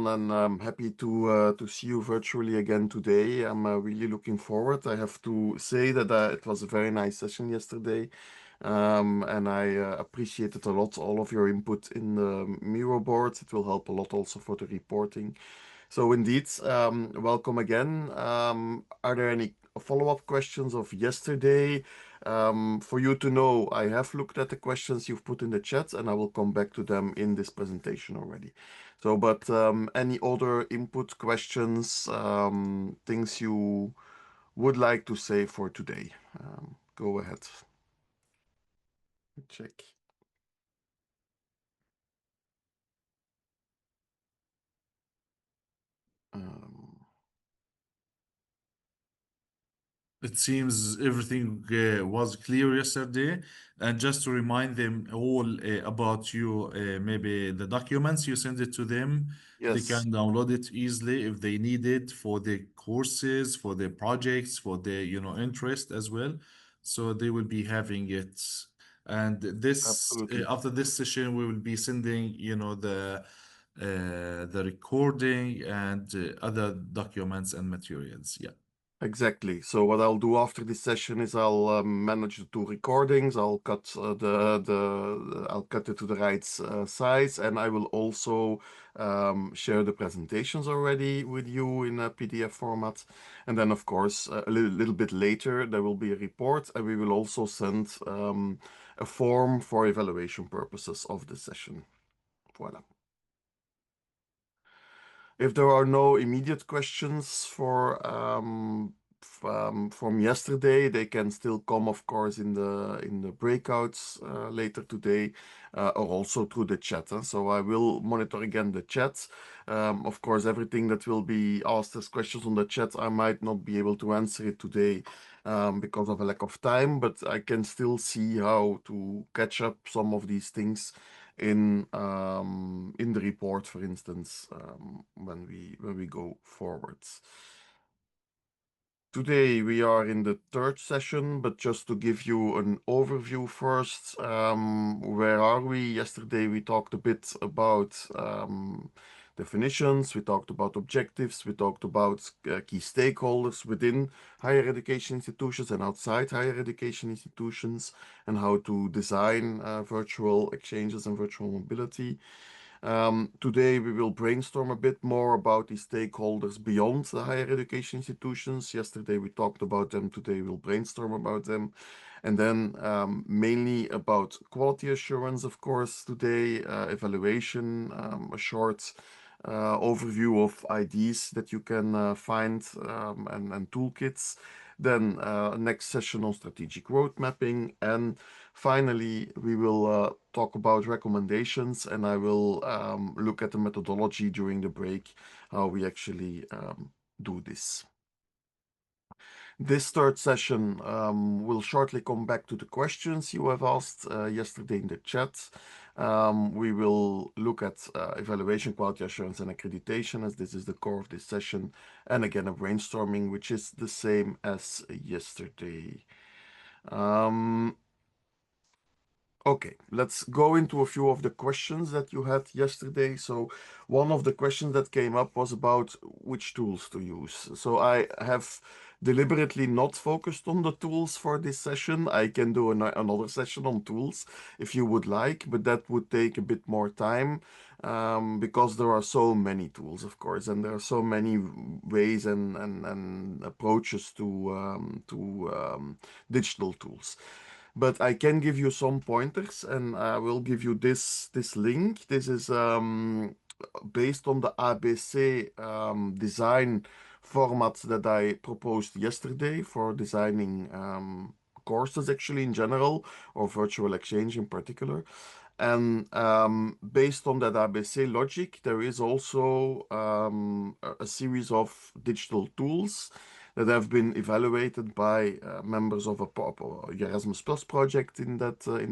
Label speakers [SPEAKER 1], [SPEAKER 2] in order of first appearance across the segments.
[SPEAKER 1] everyone, and I'm happy to see you virtually again today. I'm really looking forward. I have to say that it was a very nice session yesterday, and I appreciated a lot all of your input in the Miro boards. It will help a lot also for the reporting. So indeed, welcome again. Are there any follow-up questions of yesterday? For you to know, I have looked at the questions you've put in the chat, and I will come back to them in this presentation already. So, but any other input questions, things you would like to say for today? Go ahead. Check. Um,
[SPEAKER 2] It seems everything was clear yesterday. And just to remind them all about you, maybe the documents you send it to them, they
[SPEAKER 1] yes,
[SPEAKER 2] can download it easily if they need it for their courses, for their projects, for their, interest as well. So they will be having it. And this,
[SPEAKER 1] absolutely.
[SPEAKER 2] after this session, we will be sending, the recording and other documents and materials. Yeah.
[SPEAKER 1] Exactly. So what I'll do after this session is I'll manage the two recordings. I'll cut I'll cut it to the right size, and I will also share the presentations already with you in a PDF format. And then, of course, a little bit later there will be a report, and we will also send a form for evaluation purposes of the session. Voila. If there are no immediate questions from yesterday, they can still come, of course, in the breakouts later today, or also through the chat. So I will monitor again the chat. Of course, everything that will be asked as questions on the chat, I might not be able to answer it today because of a lack of time, but I can still see how to catch up some of these things in the report, for instance, when we go forwards. Today we are in the third session, but just to give you an overview first, where are we? Yesterday we talked a bit about definitions, we talked about objectives, we talked about key stakeholders within higher education institutions and outside higher education institutions, and how to design virtual exchanges and virtual mobility. Today, we will brainstorm a bit more about the stakeholders beyond the higher education institutions. Yesterday, we talked about them. Today, we'll brainstorm about them. And then, mainly about quality assurance, of course, today, evaluation, a short overview of IDs that you can find and toolkits. Then, next session on strategic road mapping. And finally, we will talk about recommendations, and I will look at the methodology during the break, how we actually do this. This third session will shortly come back to the questions you have asked yesterday in the chat. We will look at evaluation, quality assurance, and accreditation, as this is the core of this session. And again, a brainstorming, which is the same as yesterday. Okay, let's go into a few of the questions that you had yesterday. So, one of the questions that came up was about which tools to use. So, I have deliberately not focused on the tools for this session. I can do another session on tools if you would like, but that would take a bit more time because there are so many tools, of course, and there are so many ways and approaches to digital tools. But I can give you some pointers, and I will give you this link. This is based on the ABC design format that I proposed yesterday for designing courses, actually in general, or virtual exchange in particular. And based on that ABC logic, there is also a series of digital tools that have been evaluated by members of a Erasmus Plus project in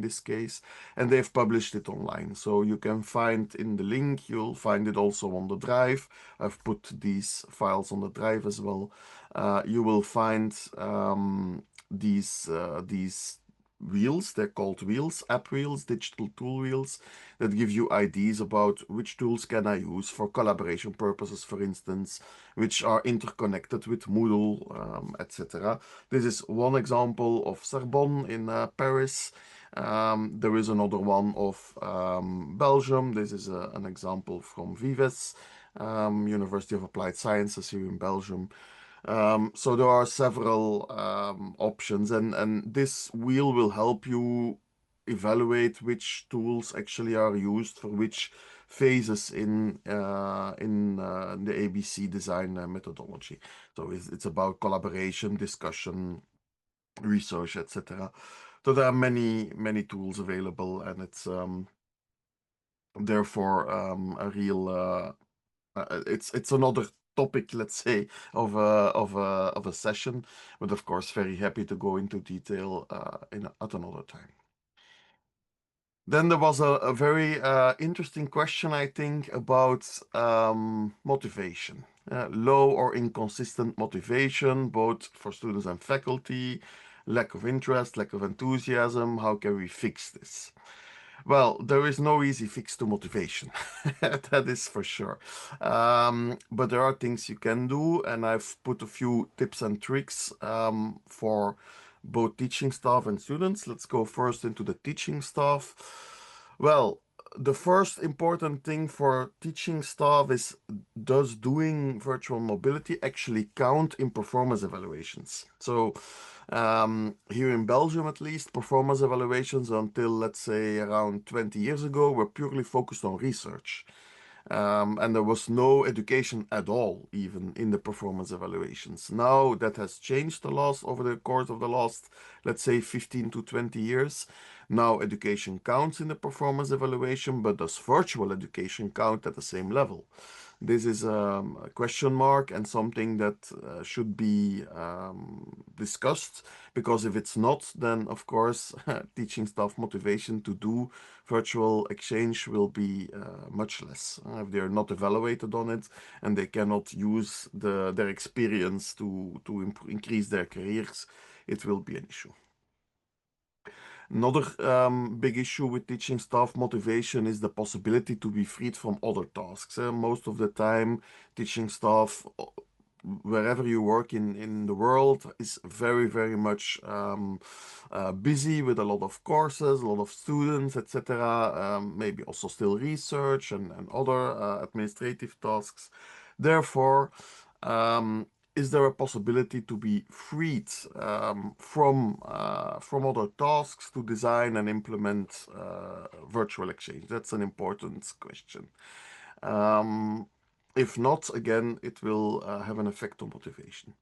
[SPEAKER 1] this case, and they've published it online. So you can find in the link, you'll find it also on the drive. I've put these files on the drive as well. You will find these wheels. They're called wheels, app wheels, digital tool wheels, that give you ideas about which tools can I use for collaboration purposes, for instance, which are interconnected with Moodle, etc. This is one example of Sorbonne in Paris. There is another one of Belgium. This is an example from Vives, University of Applied Sciences here in Belgium. So there are several options, and this wheel will help you evaluate which tools actually are used for which phases in the ABC design methodology. So it's about collaboration, discussion, research, etc. So there are many tools available, and it's therefore a real it's another topic, let's say, of a session, but of course, very happy to go into detail at another time. Then there was a very interesting question, I think, about motivation. Low or inconsistent motivation, both for students and faculty, lack of interest, lack of enthusiasm. How can we fix this? Well, there is no easy fix to motivation. That is for sure. But there are things you can do, and I've put a few tips and tricks for both teaching staff and students. Let's go first into the teaching staff. Well, the first important thing for teaching staff is, does doing virtual mobility actually count in performance evaluations? So here in Belgium, at least, performance evaluations until, let's say, around 20 years ago were purely focused on research. And there was no education at all, even in the performance evaluations. Now that has changed over the course of the last, let's say, 15 to 20 years. Now education counts in the performance evaluation, but does virtual education count at the same level? This is a question mark and something that should be discussed, because if it's not, then of course teaching staff motivation to do virtual exchange will be much less if they're not evaluated on it and they cannot use their experience to increase their careers. It will be an issue. Another big issue with teaching staff motivation is the possibility to be freed from other tasks. Most of the time, teaching staff, wherever you work in the world, is very much busy with a lot of courses, a lot of students, etc. Maybe also still research and other administrative tasks. Therefore, is there a possibility to be freed from other tasks to design and implement virtual exchange? That's an important question. Um, if not, again, it will have an effect on motivation.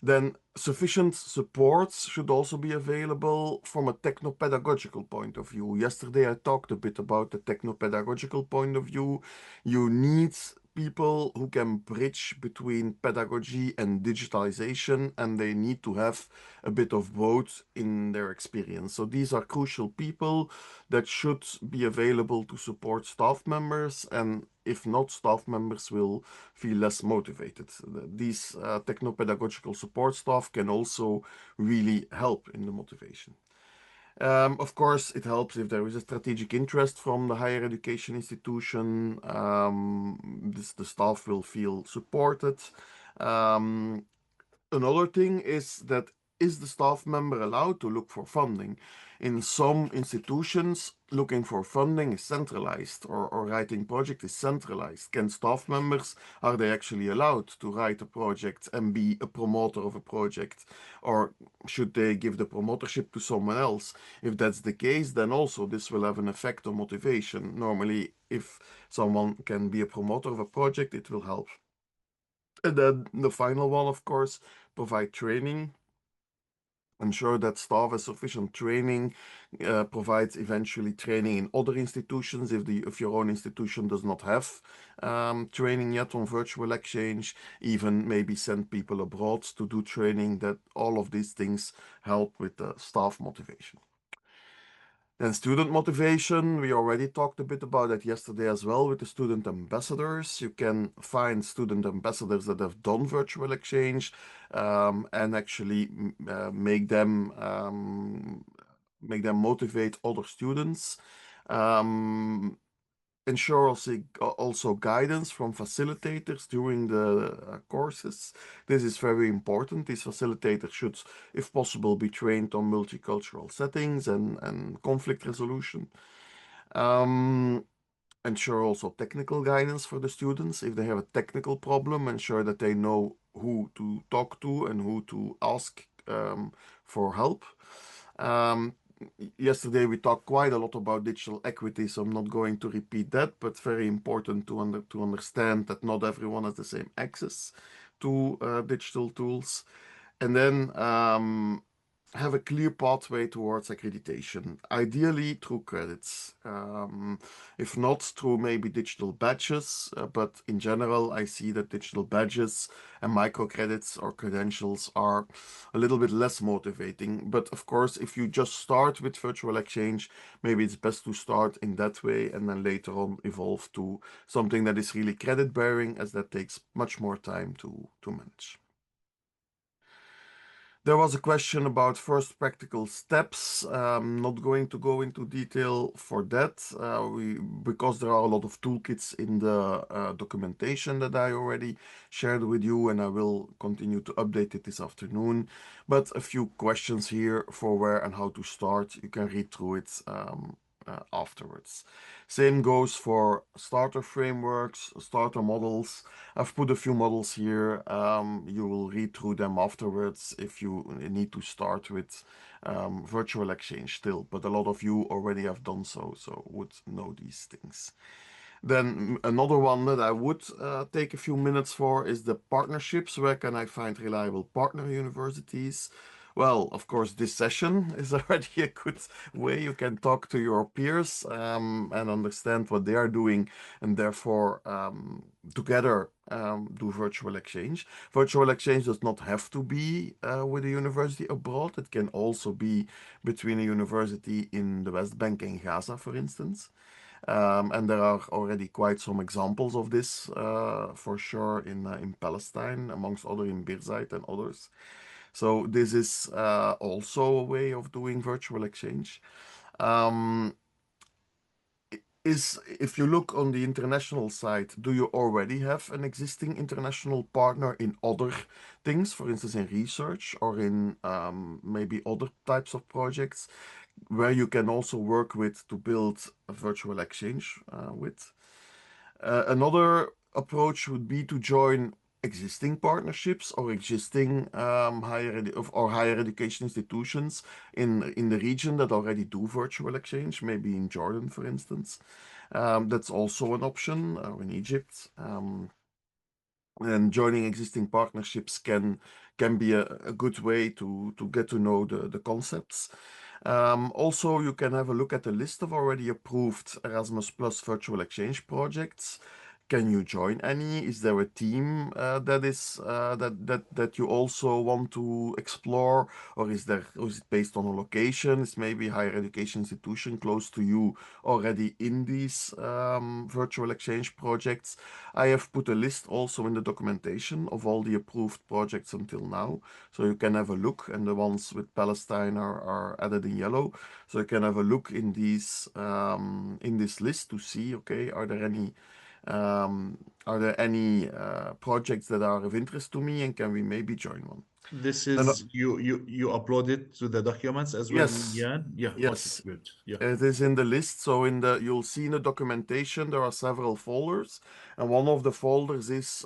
[SPEAKER 1] Then sufficient supports should also be available from a techno-pedagogical point of view. Yesterday I talked a bit about the techno-pedagogical point of view. You need people who can bridge between pedagogy and digitalization, and they need to have a bit of both in their experience. So these are crucial people that should be available to support staff members, and if not, staff members will feel less motivated. These techno-pedagogical support staff can also really help in the motivation. Of course, it helps if there is a strategic interest from the higher education institution. The staff will feel supported. Um, Another thing is that, is the staff member allowed to look for funding? In some institutions, looking for funding is centralized, or writing project is centralized. Can staff members, are they actually allowed to write a project and be a promoter of a project? Or should they give the promotership to someone else? If that's the case, then also this will have an effect on motivation. Normally, if someone can be a promoter of a project, it will help. And then the final one, of course, provide training. Ensure that staff has sufficient training, provides eventually training in other institutions if your own institution does not have training yet on virtual exchange. Even maybe send people abroad to do training. That all of these things help with the staff motivation. Then student motivation, we already talked a bit about that yesterday as well with the student ambassadors. You can find student ambassadors that have done virtual exchange and actually make them make them motivate other students. Um, Ensure also guidance from facilitators during the courses. This is very important. These facilitators should, if possible, be trained on multicultural settings and conflict resolution. Um, Ensure also technical guidance for the students. If they have a technical problem, ensure that they know who to talk to and who to ask for help. Um, Yesterday we talked quite a lot about digital equity, so I'm not going to repeat that, but very important to understand that not everyone has the same access to digital tools. And then have a clear pathway towards accreditation, ideally through credits. If not, through maybe digital badges, but in general, I see that digital badges and microcredits or credentials are a little bit less motivating. But of course, if you just start with virtual exchange, maybe it's best to start in that way and then later on evolve to something that is really credit bearing, as that takes much more time to manage. There was a question about first practical steps. Not going to go into detail for that, because there are a lot of toolkits in the documentation that I already shared with you, and I will continue to update it this afternoon. But a few questions here for where and how to start. You can read through it afterwards. Same goes for starter frameworks, starter models. I've put a few models here. You will read through them afterwards if you need to start with virtual exchange still, but a lot of you already have done so, so would know these things. Then another one that I would take a few minutes for is the partnerships. Where can I find reliable partner universities? Well, of course, this session is already a good way you can talk to your peers and understand what they are doing, and therefore together do virtual exchange. Virtual exchange does not have to be with a university abroad. It can also be between a university in the West Bank and Gaza, for instance. And there are already quite some examples of this, for sure, in Palestine, amongst other in Birzeit and others. So this is also a way of doing virtual exchange. Um, is if you look on the international side, do you already have an existing international partner in other things, for instance, in research or in maybe other types of projects where you can also work with to build a virtual exchange with? Another approach would be to join existing partnerships or existing higher education institutions in the region that already do virtual exchange, maybe in Jordan, for instance. That's also an option, or in Egypt. And joining existing partnerships can be a good way to get to know the concepts. Also, you can have a look at the list of already approved Erasmus Plus virtual exchange projects. Can you join any? Is there a team that you also want to explore, or is it based on a location? Is maybe a higher education institution close to you already in these virtual exchange projects? I have put a list also in the documentation of all the approved projects until now, so you can have a look, and the ones with Palestine are added in yellow, so you can have a look in this list to see, okay, are there any projects that are of interest to me, and can we maybe join one?
[SPEAKER 2] This
[SPEAKER 1] Then,
[SPEAKER 2] is you upload it to the documents as well,
[SPEAKER 1] yes,
[SPEAKER 2] yeah? Yeah, okay,
[SPEAKER 1] yes,
[SPEAKER 2] good. Yeah.
[SPEAKER 1] it is in the list. So you'll see in the documentation there are several folders, and one of the folders is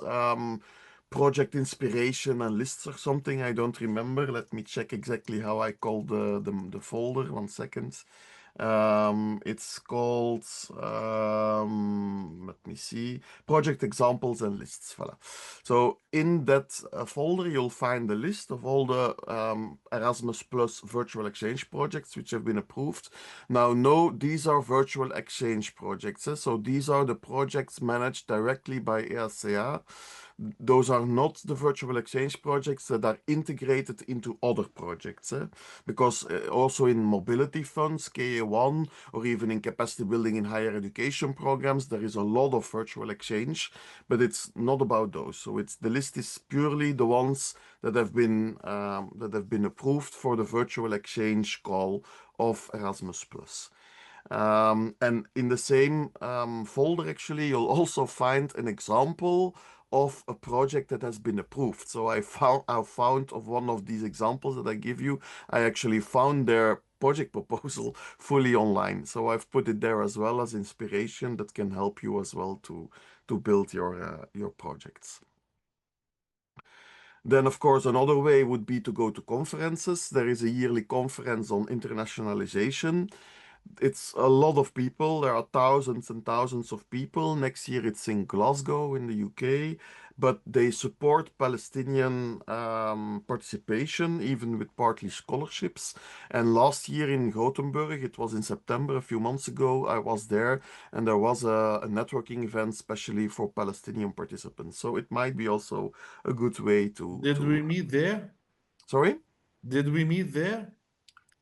[SPEAKER 1] project inspiration and lists or something. I don't remember. Let me check exactly how I call the folder. 1 second. It's called, let me see, project examples and lists. Voilà. So in that folder, you'll find the list of all the Erasmus Plus virtual exchange projects which have been approved. Now, no, these are virtual exchange projects. So these are the projects managed directly by EACA. Those are not the virtual exchange projects that are integrated into other projects. Because also in mobility funds, KA1, or even in capacity building in higher education programs, there is a lot of virtual exchange, but it's not about those. So the list is purely the ones that have been approved for the virtual exchange call of Erasmus Plus. And in the same folder, actually, you'll also find an example of a project that has been approved. So I found of one of these examples that I give you, I actually found their project proposal fully online. So I've put it there as well as inspiration that can help you as well to build your projects. Then, of course, another way would be to go to conferences. There is a yearly conference on internationalization. It's a lot of people. There are thousands and thousands of people. Next year it's in Glasgow in the UK, but they support Palestinian participation, even with partly scholarships. And last year in Gothenburg, it was in September, a few months ago, I was there, and there was a networking event especially for Palestinian participants. So it might be also a good way
[SPEAKER 2] Did we meet there?
[SPEAKER 1] sorry?
[SPEAKER 2] Did we meet there?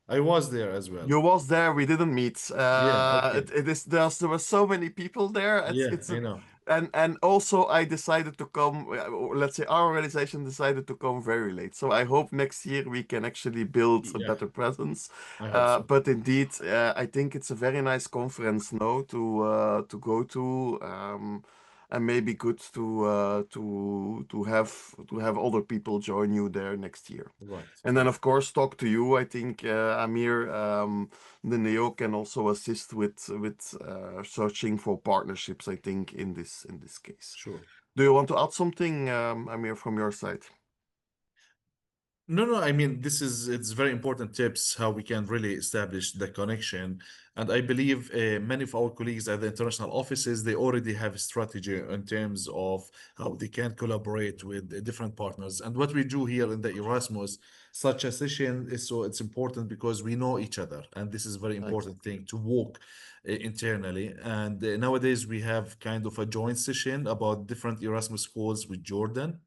[SPEAKER 2] I was there as well.
[SPEAKER 1] You was there. We didn't meet.
[SPEAKER 2] Yeah, okay.
[SPEAKER 1] It is there were so many people there.
[SPEAKER 2] Yeah,
[SPEAKER 1] It's
[SPEAKER 2] I
[SPEAKER 1] a,
[SPEAKER 2] know.
[SPEAKER 1] and also I decided to come. Let's say our organization decided to come very late. So I hope next year we can actually build a
[SPEAKER 2] Yeah,
[SPEAKER 1] better presence.
[SPEAKER 2] I hope so.
[SPEAKER 1] But indeed, I think it's a very nice conference now to go to. And maybe good to have other people join you there next year.
[SPEAKER 2] Right.
[SPEAKER 1] And then, of course, talk to you. I think Amir, the Neo can also assist with searching for partnerships. I think in this case.
[SPEAKER 2] Sure.
[SPEAKER 1] Do you want to add something, Amir, from your side?
[SPEAKER 2] No, no, I mean, it's very important tips how we can really establish the connection. And I believe many of our colleagues at the international offices, they already have a strategy in terms of how they can collaborate with different partners. And what we do here in the Erasmus, such a session is so it's important because we know each other. And this is a very important
[SPEAKER 1] Exactly.
[SPEAKER 2] thing to walk internally. And nowadays we have kind of a joint session about different Erasmus schools with Jordan,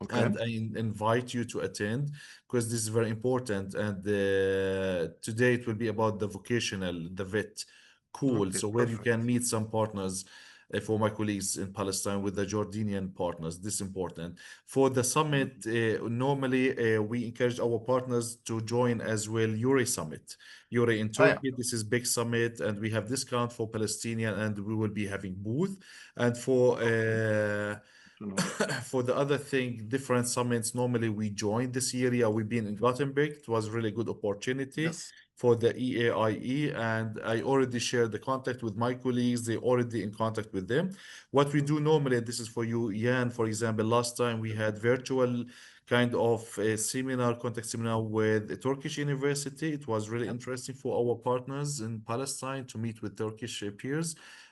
[SPEAKER 1] Okay.
[SPEAKER 2] and invite you to attend because this is very important. And today it will be about the vocational, the vet. Cool.
[SPEAKER 1] Okay.
[SPEAKER 2] So where you can
[SPEAKER 1] Perfect.
[SPEAKER 2] meet some partners for my colleagues in Palestine with the Jordanian partners. This is important. For the summit, normally we encourage our partners to join as well Uri Summit. Uri in
[SPEAKER 1] Oh yeah.
[SPEAKER 2] Turkey, this is big summit and we have discount for Palestinian and we will be having booth. And for
[SPEAKER 1] Okay. To know.
[SPEAKER 2] for the other thing, different summits, normally we join this year. Yeah, we've been in Gothenburg. It was really good opportunity
[SPEAKER 1] Yes.
[SPEAKER 2] for the EAIE, and I already shared the contact with my colleagues. They already in contact with them. What we do normally, and this is for you, Jan, for example, last time we had virtual kind of a seminar, contact seminar with a Turkish university. It was really
[SPEAKER 1] Yep.
[SPEAKER 2] interesting for our partners in Palestine to meet with Turkish peers.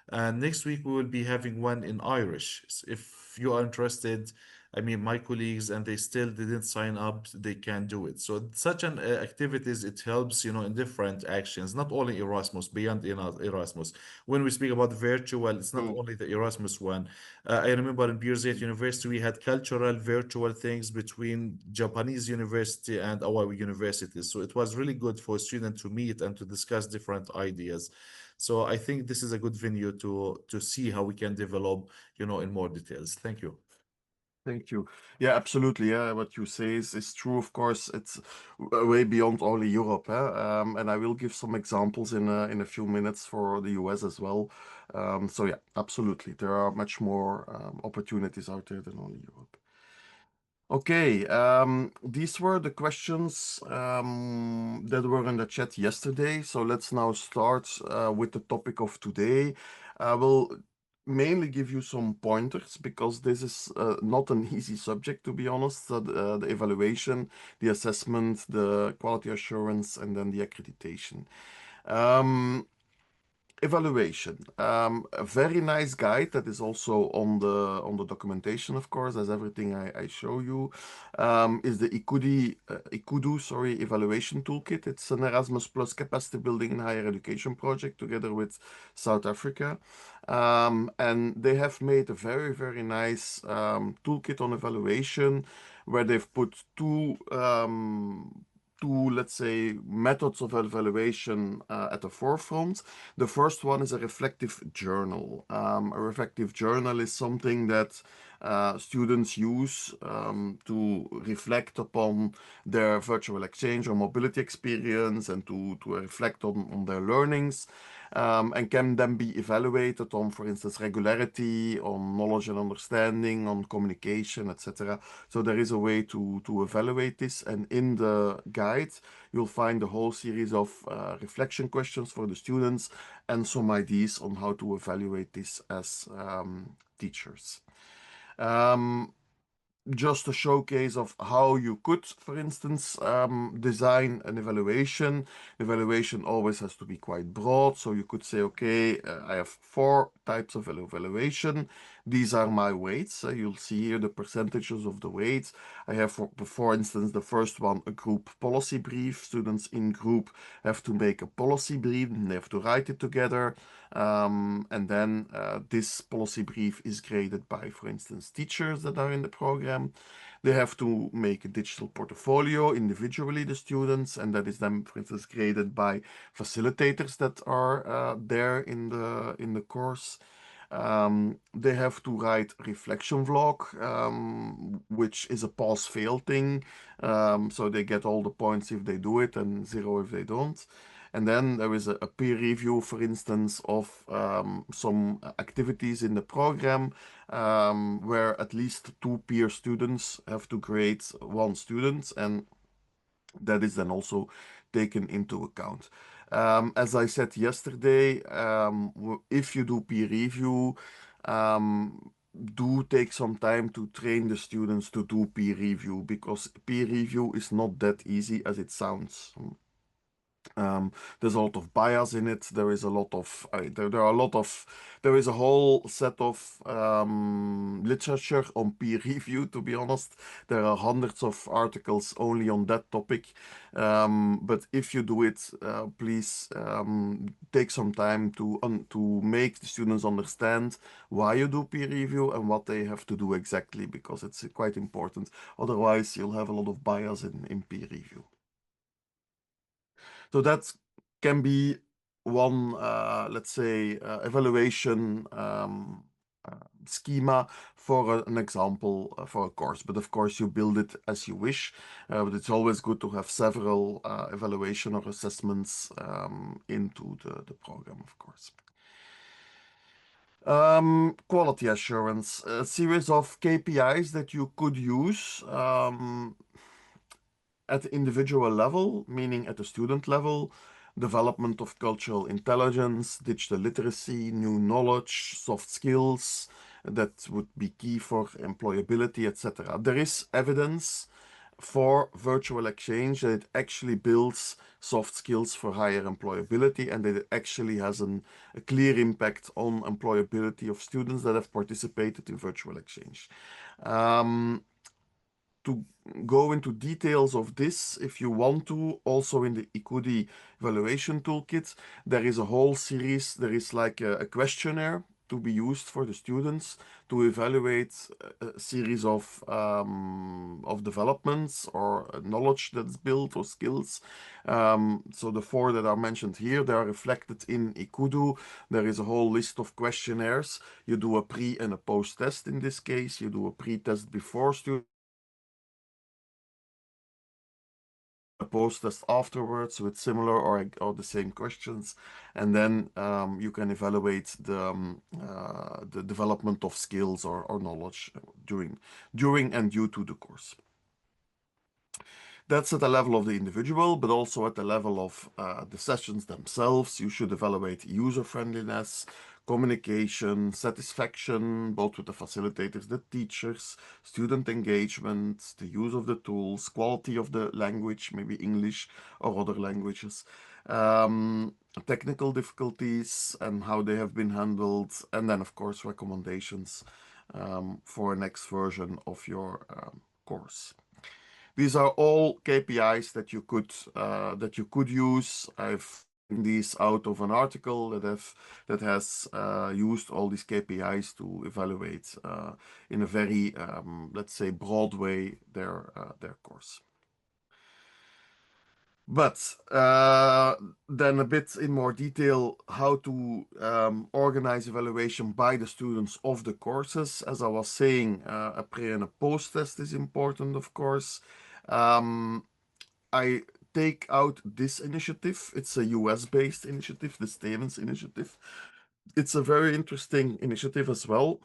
[SPEAKER 2] And next week we will be having one in Irish. If you are interested, I mean, my colleagues and they still didn't sign up, they can do it. So such an activities, it helps, in different actions, not only Erasmus, beyond Erasmus. When we speak about virtual, it's not
[SPEAKER 1] True.
[SPEAKER 2] only the Erasmus one. I remember in Birzeit University, we had cultural virtual things between Japanese university and our universities. So it was really good for students to meet and to discuss different ideas. So I think this is a good venue to see how we can develop, in more details. Thank you.
[SPEAKER 1] Thank you. Yeah, absolutely. Yeah, what you say is true. Of course, it's way beyond only Europe. And I will give some examples in a few minutes for the US as well. So yeah, absolutely. There are much more opportunities out there than only Europe. Okay, these were the questions that were in the chat yesterday. So let's now start with the topic of today. I will mainly give you some pointers because this is not an easy subject, to be honest. The evaluation, the assessment, the quality assurance, and then the accreditation. Um, Evaluation. A very nice guide that is also on the documentation, of course, as everything I show you, is the Ikudu, sorry, evaluation toolkit. It's an Erasmus Plus capacity building in higher education project together with South Africa. And they have made a very, very nice toolkit on evaluation where they've put two, let's say, methods of evaluation at the forefront. The first one is a reflective journal. A reflective journal is something that students use to reflect upon their virtual exchange or mobility experience and to reflect on their learnings, and can then be evaluated on, for instance, regularity, on knowledge and understanding, on communication, etc. So there is a way to evaluate this, and in the guide, you'll find a whole series of reflection questions for the students and some ideas on how to evaluate this as teachers. Um, just a showcase of how you could, for instance, design an evaluation. Evaluation always has to be quite broad, so you could say, okay, I have four types of evaluation. These are my weights. You'll see here the percentages of the weights. I have, for instance, the first one, a group policy brief. Students in group have to make a policy brief and they have to write it together. And then this policy brief is graded by, for instance, teachers that are in the program. They have to make a digital portfolio individually, the students, and that is then, for instance, graded by facilitators that are there in the course. They have to write reflection vlog, which is a pass-fail thing. So they get all the points if they do it and zero if they don't. And then there is a peer review, for instance, of some activities in the program, where at least two peer students have to grade one student, and that is then also taken into account. As I said yesterday, if you do peer review, do take some time to train the students to do peer review, because peer review is not that easy as it sounds. There's a lot of bias in it. There is a lot of there are a lot of there is a whole set of literature on peer review. To be honest, there are hundreds of articles only on that topic. But if you do it, please take some time to make the students understand why you do peer review and what they have to do exactly, because it's quite important. Otherwise, you'll have a lot of bias in peer review. So that can be one, let's say, evaluation schema for an example for a course. But of course, you build it as you wish. But it's always good to have several evaluation or assessments into the program, of course. Quality assurance, a series of KPIs that you could use. At the individual level, meaning at the student level, development of cultural intelligence, digital literacy, new knowledge, soft skills, that would be key for employability, etc. There is evidence for virtual exchange that it actually builds soft skills for higher employability, and that it actually has a clear impact on employability of students that have participated in virtual exchange. To go into details of this, if you want to, also in the Ikudi evaluation toolkit, there is a whole series. There is like a questionnaire to be used for the students to evaluate a series of developments or knowledge that's built or skills. So the four that are mentioned here, they are reflected in Ikudu. There is a whole list of questionnaires. You do a pre and a post test in this case. You do a pre-test before students a post test afterwards with similar or the same questions, and then you can evaluate the development of skills or knowledge during and due to the course. That's at the level of the individual, but also at the level of the sessions themselves. You should evaluate user friendliness, communication, satisfaction, both with the facilitators, the teachers, student engagement, the use of the tools, quality of the language, maybe English or other languages, technical difficulties and how they have been handled, and then, of course, recommendations for a next version of your course. These are all KPIs that you could use. I've taken these out of an article that has used all these KPIs to evaluate in a very let's say broad way their course. But then a bit in more detail, how to organize evaluation by the students of the courses. As I was saying, a pre and a post test is important, of course. Um, I take out this initiative. It's a US-based initiative, the Stevens Initiative. It's a very interesting initiative as well,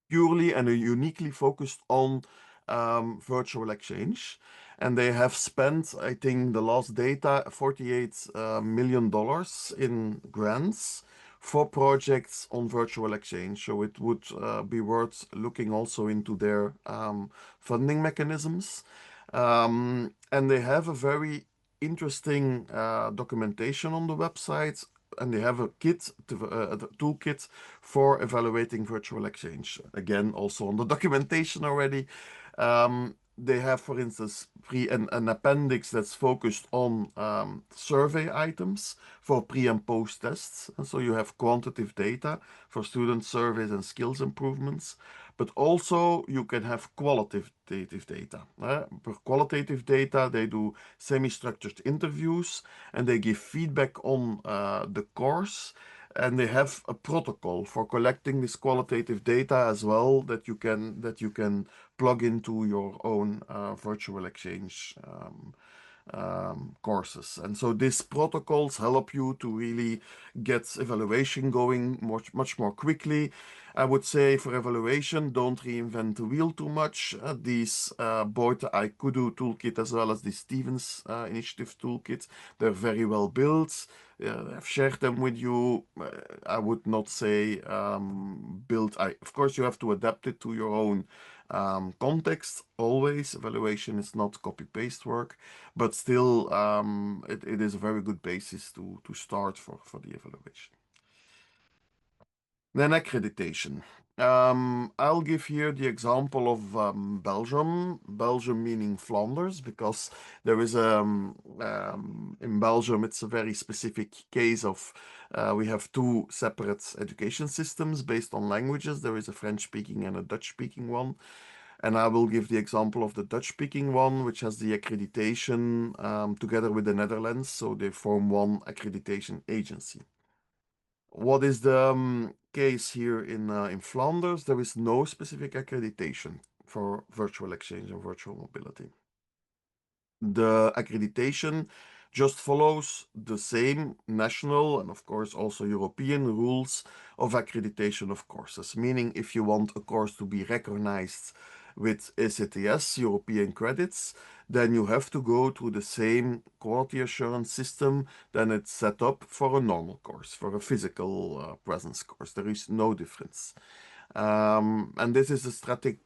[SPEAKER 1] purely and uniquely focused on virtual exchange. And they have spent, I think, the last data, $48 million in grants for projects on virtual exchange. So it would be worth looking also into their funding mechanisms. And they have a very interesting documentation on the website, and they have a toolkit for evaluating virtual exchange. Again, also on the documentation already. They have, for instance, an appendix that's focused on survey items for pre and post tests. And so you have quantitative data for student surveys and skills improvements. But also you can have qualitative data. For qualitative data, they do semi-structured interviews and they give feedback on the course, and they have a protocol for collecting this qualitative data as well that you can plug into your own virtual exchange courses. And so these protocols help you to really get evaluation going much more quickly. I would say for evaluation, don't reinvent the wheel too much. These both the ICUDO toolkit as well as the Stevens Initiative toolkit, they're very well built. I've shared them with you. I would not say build. Of course, you have to adapt it to your own context. Always, evaluation is not copy-paste work, but still, it is a very good basis to start for the evaluation. Then accreditation. I'll give here the example of Belgium. Belgium meaning Flanders, because there is in Belgium it's a very specific case of we have two separate education systems based on languages. There is a French-speaking and a Dutch-speaking one. And I will give the example of the Dutch-speaking one, which has the accreditation together with the Netherlands. So they form one accreditation agency. What is the case here in Flanders? There is no specific accreditation for virtual exchange and virtual mobility. The accreditation just follows the same national and, of course, also European rules of accreditation of courses. Meaning, if you want a course to be recognized with ECTS, European credits, then you have to go through the same quality assurance system than it's set up for a normal course, for a physical presence course. There is no difference. And this is a strategy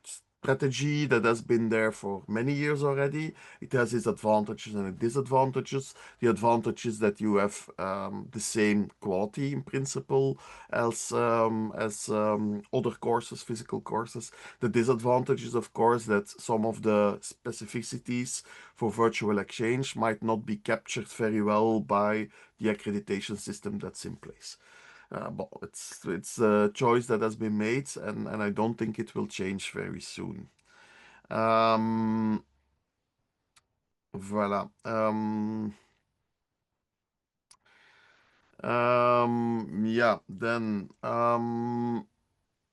[SPEAKER 1] that has been there for many years already. It has its advantages and its disadvantages. The advantage is that you have the same quality in principle as other courses, physical courses. The disadvantage is, of course, that some of the specificities for virtual exchange might not be captured very well by the accreditation system that's in place. But it's a choice that has been made, and I don't think it will change very soon. Um, voilà. Yeah, then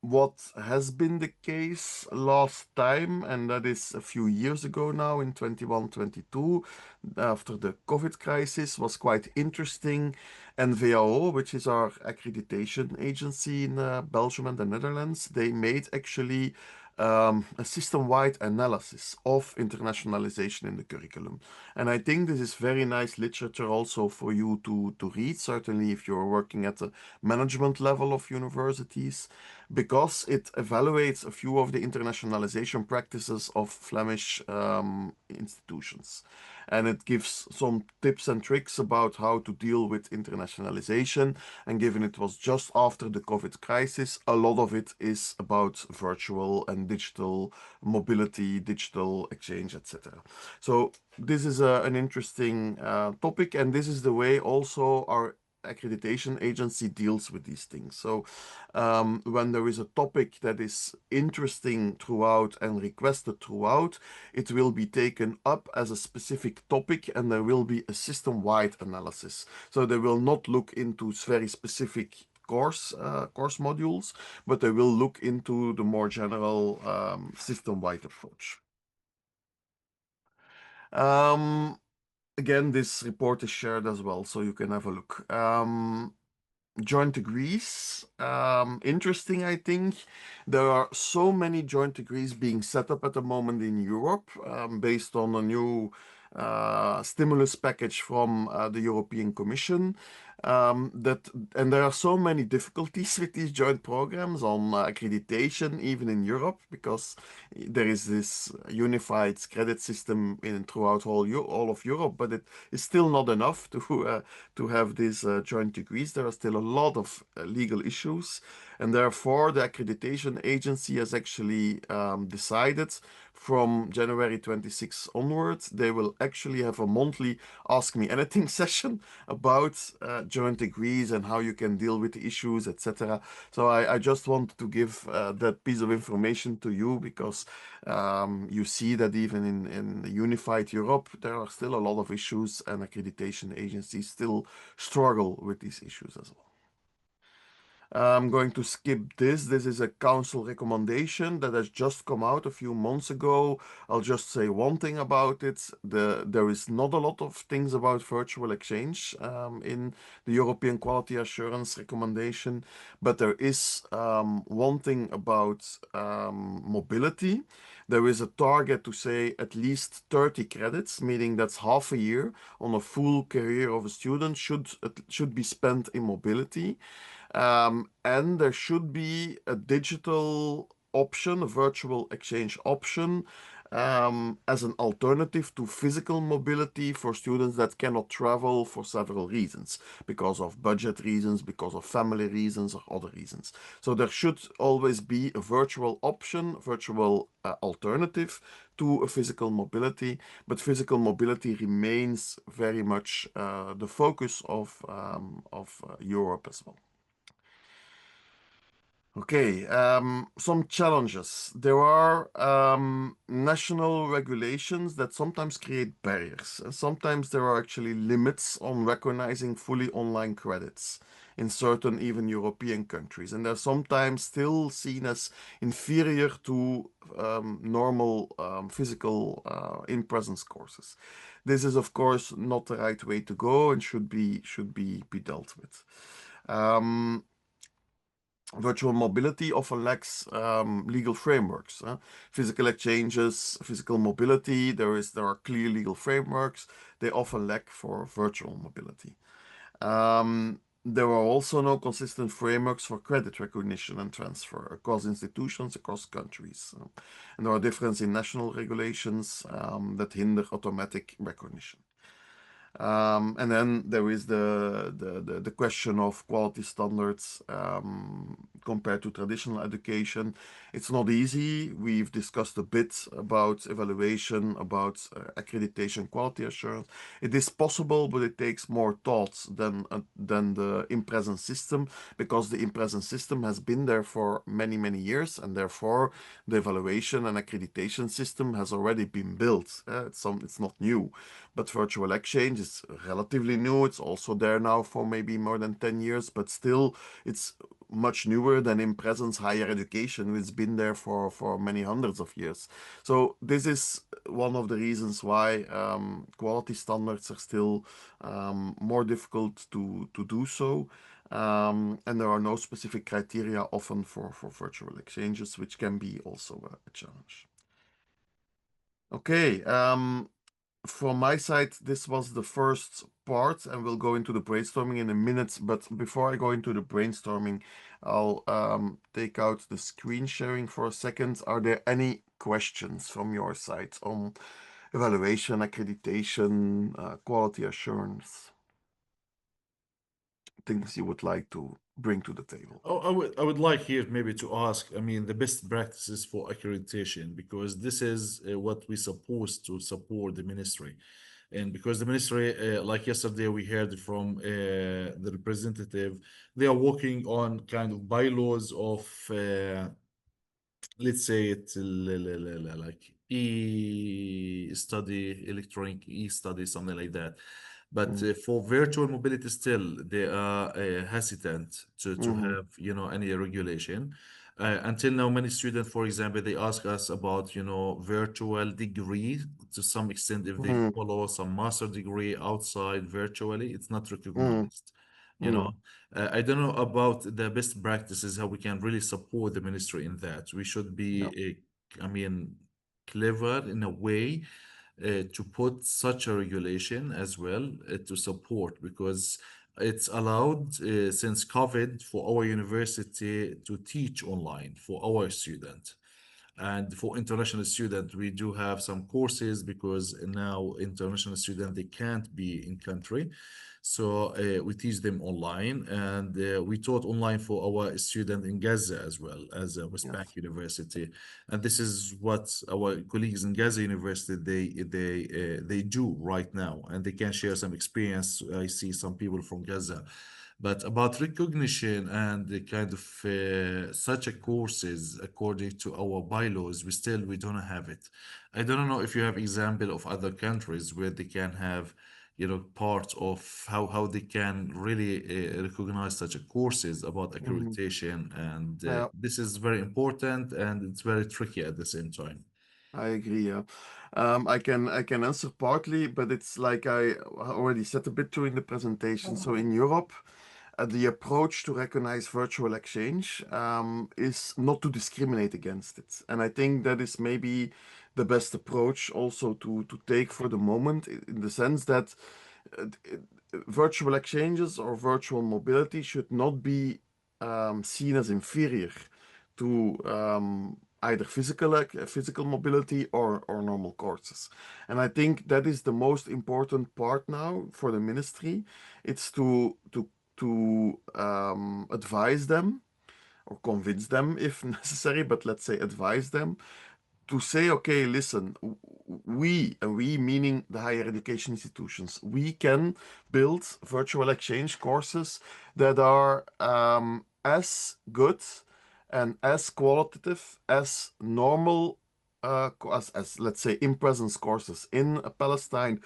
[SPEAKER 1] what has been the case last time, and that is a few years ago now in 21, 22, after the COVID crisis, was quite interesting. NVAO, which is our accreditation agency in Belgium and the Netherlands, they made actually a system-wide analysis of internationalization in the curriculum. And I think this is very nice literature also for you to read, certainly if you're working at the management level of universities, because it evaluates a few of the internationalization practices of Flemish institutions. And it gives some tips and tricks about how to deal with internationalization. And given it was just after the COVID crisis, a lot of it is about virtual and digital mobility, digital exchange, etc. So this is an interesting topic, and this is the way also our accreditation agency deals with these things. So when there is a topic that is interesting throughout and requested throughout, it will be taken up as a specific topic and there will be a system-wide analysis. So they will not look into very specific course modules, but they will look into the more general system-wide approach. Um, Again, this report is shared as well, so you can have a look. Joint degrees, interesting, I think. There are so many joint degrees being set up at the moment in Europe, based on a new stimulus package from the European Commission. And there are so many difficulties with these joint programs on accreditation, even in Europe, because there is this unified credit system in throughout all of Europe, but it is still not enough to have these joint degrees. There are still a lot of legal issues, and therefore the accreditation agency has actually decided from January 26 onwards, they will actually have a monthly Ask Me Anything session about joint degrees and how you can deal with the issues, etc. So I just wanted to give that piece of information to you because you see that even in the unified Europe, there are still a lot of issues, and accreditation agencies still struggle with these issues as well. I'm going to skip this. This is a council recommendation that has just come out a few months ago. I'll just say one thing about it. There is not a lot of things about virtual exchange in the European Quality Assurance recommendation, but there is one thing about mobility. There is a target to say at least 30 credits, meaning that's half a year on a full career of a student should be spent in mobility. And there should be a digital option, a virtual exchange option, as an alternative to physical mobility for students that cannot travel for several reasons, because of budget reasons, because of family reasons, or other reasons. So there should always be a virtual option, virtual alternative to a physical mobility, but physical mobility remains very much the focus of Europe as well. Okay, some challenges. There are national regulations that sometimes create barriers, and sometimes there are actually limits on recognizing fully online credits in certain even European countries, and they're sometimes still seen as inferior to normal physical in-presence courses. This is, of course, not the right way to go and should be dealt with. Um, Virtual mobility often lacks legal frameworks. Physical exchanges, physical mobility, there are clear legal frameworks. They often lack for virtual mobility. There are also no consistent frameworks for credit recognition and transfer across institutions, across countries. And there are differences in national regulations that hinder automatic recognition. And then there is the question of quality standards compared to traditional education. It's not easy. We've discussed a bit about evaluation, about accreditation, quality assurance. It is possible, but it takes more thought than the in-presence system, because the in-presence system has been there for many, many years, and therefore the evaluation and accreditation system has already been built. It's not new. But virtual exchange is relatively new. It's also there now for maybe more than 10 years, but still it's much newer than in presence higher education, which has been there for many hundreds of years. So this is one of the reasons why quality standards are still more difficult to do so. And there are no specific criteria often for virtual exchanges, which can be also a challenge. Okay, from my side, this was the first part, and we'll go into the brainstorming in a minute. But before I go into the brainstorming, I'll take out the screen sharing for a second. Are there any questions from your side on evaluation, accreditation, quality assurance, things you would like to bring to the table?
[SPEAKER 2] Oh, I would like here maybe to ask, I mean, the best practices for accreditation, because this is what we supposed to support the ministry. And because the ministry, like yesterday, we heard from the representative, they are working on kind of bylaws of let's say it like e-study, electronic e-study, something like that. But
[SPEAKER 1] Mm,
[SPEAKER 2] for virtual mobility, still they are hesitant to
[SPEAKER 1] mhm,
[SPEAKER 2] have any regulation. Until now, many students, for example, they ask us about virtual degree to some extent if they
[SPEAKER 1] mhm,
[SPEAKER 2] follow some master degree outside virtually, it's not
[SPEAKER 1] mhm.
[SPEAKER 2] recognized. You know,
[SPEAKER 1] No,
[SPEAKER 2] I don't know about the best practices, how we can really support the ministry in that. We should
[SPEAKER 1] no.
[SPEAKER 2] be, I mean, clever in a way to put such a regulation as well to support because it's allowed since COVID for our university to teach online for our students. And for international student, we do have some courses because now international student they can't be in country, so we teach them online, and we taught online for our student in Gaza as well as a West Bank
[SPEAKER 1] Yes.
[SPEAKER 2] University, and this is what our colleagues in Gaza University they do right now, and they can share some experience. I see some people from Gaza but about recognition and the kind of such a courses according to our bylaws, we don't have it. I don't know if you have example of other countries where they can have, part of how they can really recognize such a courses about
[SPEAKER 1] Mhm.
[SPEAKER 2] accreditation, and
[SPEAKER 1] Yeah,
[SPEAKER 2] this is very important and it's very tricky at the same time.
[SPEAKER 1] I agree. Yeah. I can answer partly, but it's like I already said a bit during the presentation. So in Europe, the approach to recognize virtual exchange is not to discriminate against it. And I think that is maybe the best approach also to take for the moment, in the sense that uh, virtual exchanges or virtual mobility should not be seen as inferior to either physical mobility or normal courses. And I think that is the most important part now for the ministry. It's to advise them or convince them if necessary, but let's say advise them to say, okay, listen, we meaning the higher education institutions, we can build virtual exchange courses that are as good and as qualitative as normal, as let's say in-presence courses in Palestine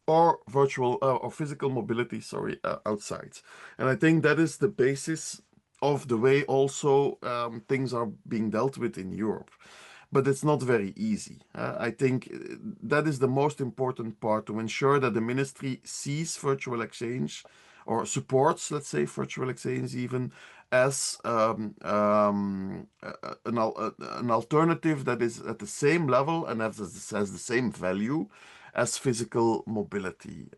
[SPEAKER 1] or virtual or physical mobility, sorry, outside. And I think that is the basis of the way also things are being dealt with in Europe. But it's not very easy. I think that is the most important part, to ensure that the ministry sees virtual exchange or supports, let's say, virtual exchange even as an alternative that is at the same level and has the same value as physical mobility.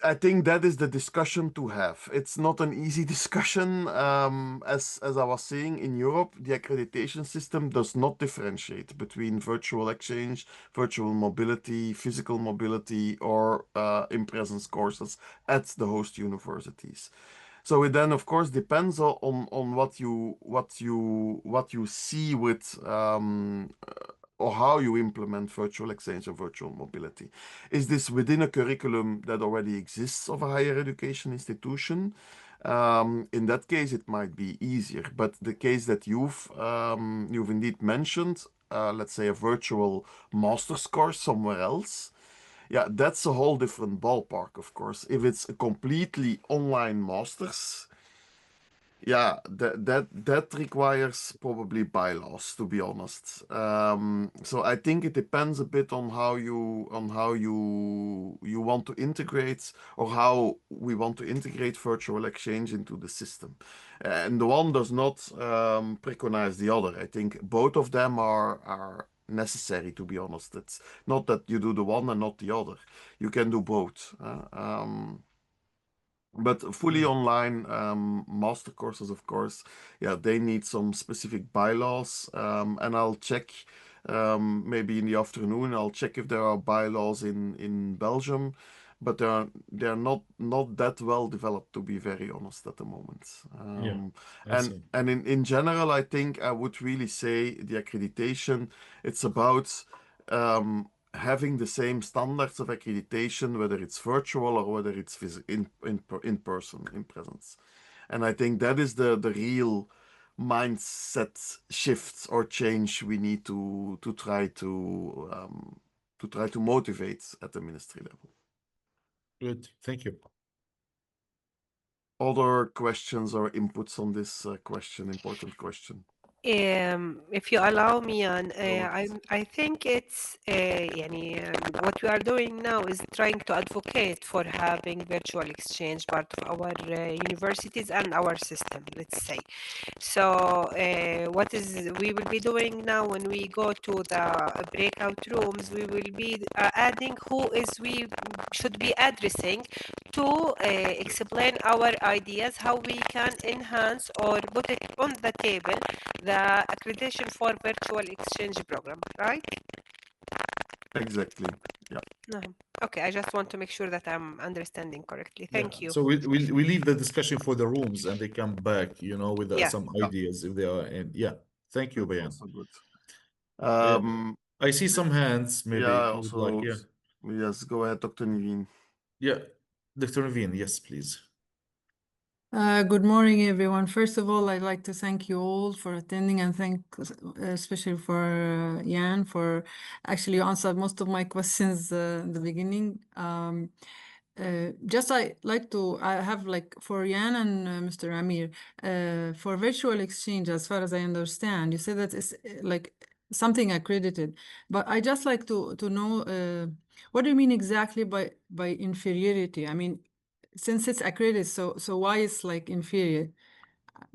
[SPEAKER 1] I think that is the discussion to have. It's not an easy discussion. As I was saying, in Europe, the accreditation system does not differentiate between virtual exchange, virtual mobility, physical mobility, or in-presence courses at the host universities. So it then, of course, depends on what you see with or how you implement virtual exchange or virtual mobility. Is this within a curriculum that already exists of a higher education institution? In that case, it might be easier. But the case that you've indeed mentioned, let's say a virtual master's course somewhere else, yeah, that's a whole different ballpark, of course. If it's a completely online master's, yeah, that requires probably bylaws, to be honest. So I think it depends a bit on how you want to integrate, or how we want to integrate virtual exchange into the system. And the one does not preconize the other. I think both of them are necessary, to be honest. It's not that you do the one and not the other. You can do both. But fully
[SPEAKER 2] Yeah.
[SPEAKER 1] online master courses, of course, yeah, they need some specific bylaws. And I'll check maybe in the afternoon. I'll check if there are bylaws in Belgium, but they're not that well developed, to be very honest, at the moment.
[SPEAKER 2] Yeah, I
[SPEAKER 1] And
[SPEAKER 2] see.
[SPEAKER 1] in general, I think I would really say the accreditation. It's about having the same standards of accreditation, whether it's virtual or whether it's in person, in presence. And I think that is the real mindset shift or change we need to try to motivate at the ministry level.
[SPEAKER 2] Good. Thank you.
[SPEAKER 1] Other questions or inputs on this important question?
[SPEAKER 3] If you allow me, and
[SPEAKER 1] Go ahead.
[SPEAKER 3] I think it's what we are doing now is trying to advocate for having virtual exchange part of our universities and our system, let's say. So what is we will be doing now when we go to the breakout rooms, we will be adding who is we should be addressing to explain our ideas, how we can enhance or put it on the table the accreditation for virtual exchange program, right?
[SPEAKER 1] Exactly. Yeah.
[SPEAKER 3] No. Okay, I just want to make sure that I'm understanding correctly.
[SPEAKER 2] Yeah.
[SPEAKER 3] Thank you.
[SPEAKER 2] So we leave the discussion for the rooms and they come back, with
[SPEAKER 3] Yeah.
[SPEAKER 2] some
[SPEAKER 1] Yeah.
[SPEAKER 2] ideas if they are in. Yeah. Thank you,
[SPEAKER 1] That's
[SPEAKER 2] Bayan.
[SPEAKER 1] also good.
[SPEAKER 2] Uh,
[SPEAKER 1] Um,
[SPEAKER 2] I see some hands. Maybe
[SPEAKER 1] yeah,
[SPEAKER 2] you would like.
[SPEAKER 1] also,
[SPEAKER 2] Yeah.
[SPEAKER 1] yes, go ahead, Dr. Niveen.
[SPEAKER 2] Yeah. Dr. Naveen, yes, please.
[SPEAKER 4] Good morning, everyone. First of all, I'd like to thank you all for attending and thank especially for Jan for actually you answered most of my questions in the beginning. Just I have like for Jan and Mr. Amir for virtual exchange, as far as I understand, you said that it's like something accredited, but I just like to know what do you mean exactly by inferiority? I mean, since it's accredited, so why it's like inferior?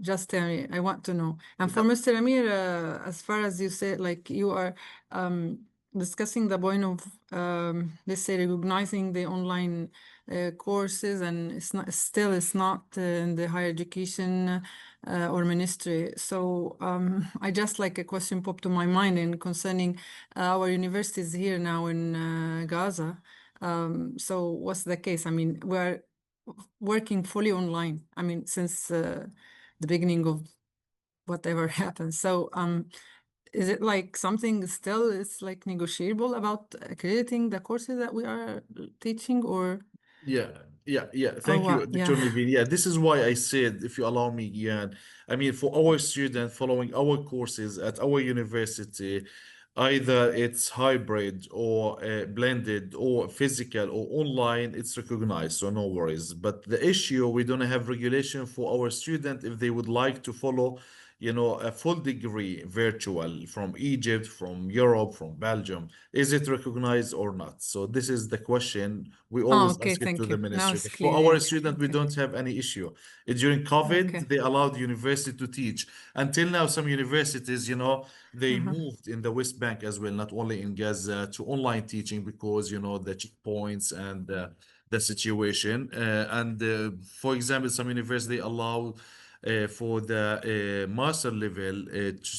[SPEAKER 4] Just tell me. I want to know. And for
[SPEAKER 1] Yeah,
[SPEAKER 4] Mr. Amir, as far as you said, like you are um, discussing the point of let's say recognizing the online courses, and it's not in the higher education or ministry. So I just like a question popped to my mind in concerning our universities here now in Gaza. So what's the case? I mean, we're working fully online. I mean, since the beginning of whatever happened. So, is it like something still is like negotiable about accrediting the courses that we are teaching,
[SPEAKER 2] Yeah, yeah.
[SPEAKER 4] or
[SPEAKER 2] Thank you,
[SPEAKER 4] what?
[SPEAKER 2] Dr.
[SPEAKER 4] Yeah.
[SPEAKER 2] Naveen. Yeah, this is why I said, if you allow me, yeah. I mean, for our students following our courses at our university, either it's hybrid or blended or physical or online, it's recognized, so no worries. But the issue, we don't have regulation for our student if they would like to follow, a full degree virtual from Egypt, from Europe, from Belgium. Is it recognized or not? So this is the question we
[SPEAKER 4] Oh,
[SPEAKER 2] always
[SPEAKER 4] okay.
[SPEAKER 2] ask it to
[SPEAKER 4] Thank
[SPEAKER 2] the
[SPEAKER 4] you. Now
[SPEAKER 2] ministry.
[SPEAKER 4] it's
[SPEAKER 2] But for
[SPEAKER 4] clear.
[SPEAKER 2] our
[SPEAKER 4] Yeah.
[SPEAKER 2] student, we
[SPEAKER 4] Okay.
[SPEAKER 2] don't have any issue. During COVID,
[SPEAKER 4] Okay.
[SPEAKER 2] they allowed university to teach. Until now, some universities, they
[SPEAKER 4] Uh-huh.
[SPEAKER 2] moved in the West Bank as well, not only in Gaza, to online teaching because, the checkpoints and the situation. And for example, some university allow for the master level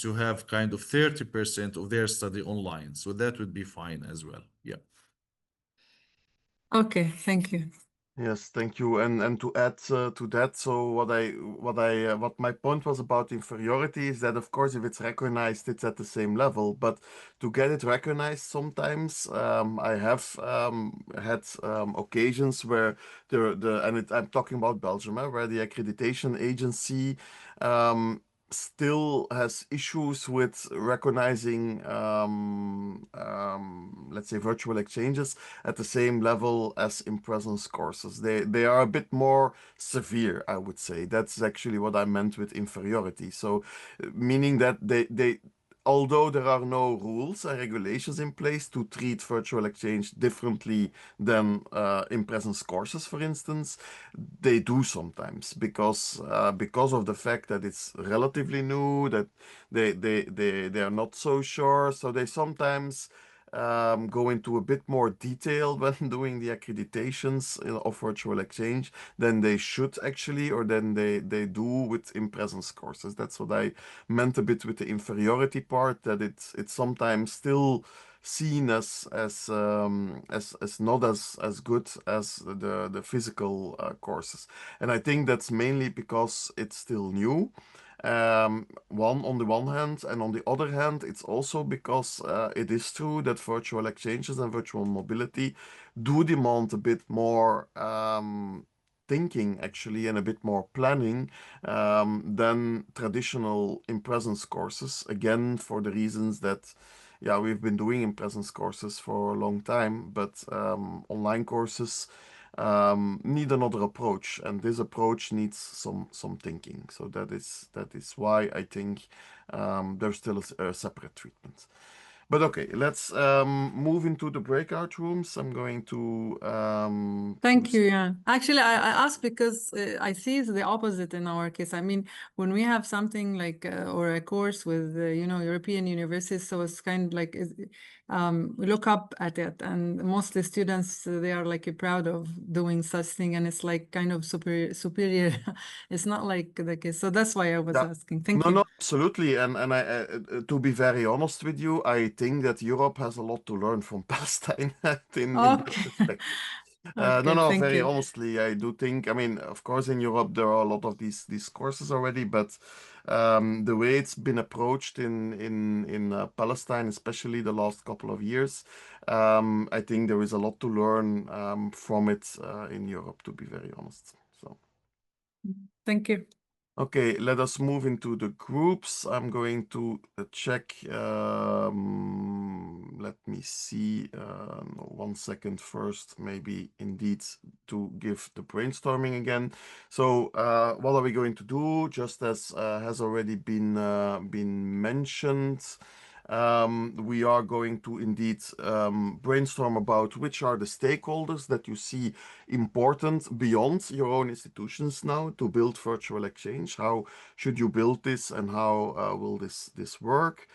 [SPEAKER 2] to have kind of 30% of their study online. So that would be fine as well. Yeah.
[SPEAKER 4] Okay. Thank you.
[SPEAKER 1] yes, thank you. And to add to that, so what my point was about inferiority is that of course if it's recognized, it's at the same level. But to get it recognized, sometimes I have had occasions where I'm talking about Belgium, where the accreditation agency um, still has issues with recognizing, let's say, virtual exchanges at the same level as in-presence courses. They are a bit more severe, I would say. That's actually what I meant with inferiority. So, meaning that they although there are no rules and regulations in place to treat virtual exchange differently than in-presence courses, for instance, they do sometimes because of the fact that it's relatively new, that they are not so sure, so they sometimes go into a bit more detail when doing the accreditations of virtual exchange than they should actually, or than they do with in-presence courses. That's what I meant a bit with the inferiority part, that it's sometimes still seen as not as good as the physical courses. And I think that's mainly because it's still new. One on the one hand, and on the other hand, it's also because it is true that virtual exchanges and virtual mobility do demand a bit more thinking actually and a bit more planning than traditional in-presence courses. Again, for the reasons that yeah, we've been doing in-presence courses for a long time, but online courses need another approach, and this approach needs some thinking. So that is why I think there's still a separate treatment. But okay, let's move into the breakout rooms. I'm going to
[SPEAKER 4] Thank you, yeah. Actually, I asked because I see it's the opposite in our case. I mean, when we have something like or a course with European universities, so it's kind of like we look up at it, and mostly students they are like proud of doing such thing, and it's like kind of superior. It's not like the case, so that's why I was
[SPEAKER 1] yeah.
[SPEAKER 4] asking. Thank
[SPEAKER 1] No,
[SPEAKER 4] you.
[SPEAKER 1] no, absolutely. And to be very honest with you, I think that Europe has a lot to learn from Palestine in that
[SPEAKER 4] Okay,
[SPEAKER 1] perspective. No,
[SPEAKER 4] okay,
[SPEAKER 1] no,
[SPEAKER 4] thank
[SPEAKER 1] very
[SPEAKER 4] you.
[SPEAKER 1] honestly, I do think, I mean, of course, in Europe, there are a lot of these courses already, but the way it's been approached in Palestine, especially the last couple of years, I think there is a lot to learn from it in Europe, to be very honest. So.
[SPEAKER 4] Thank you.
[SPEAKER 1] Okay, let us move into the groups. I'm going to check. Let me see. No, 1 second first, maybe indeed to give the brainstorming again. So, what are we going to do? Just as has already been mentioned, we are going to indeed brainstorm about which are the stakeholders that you see important beyond your own institutions now to build virtual exchange. How should you build this, and how will this work?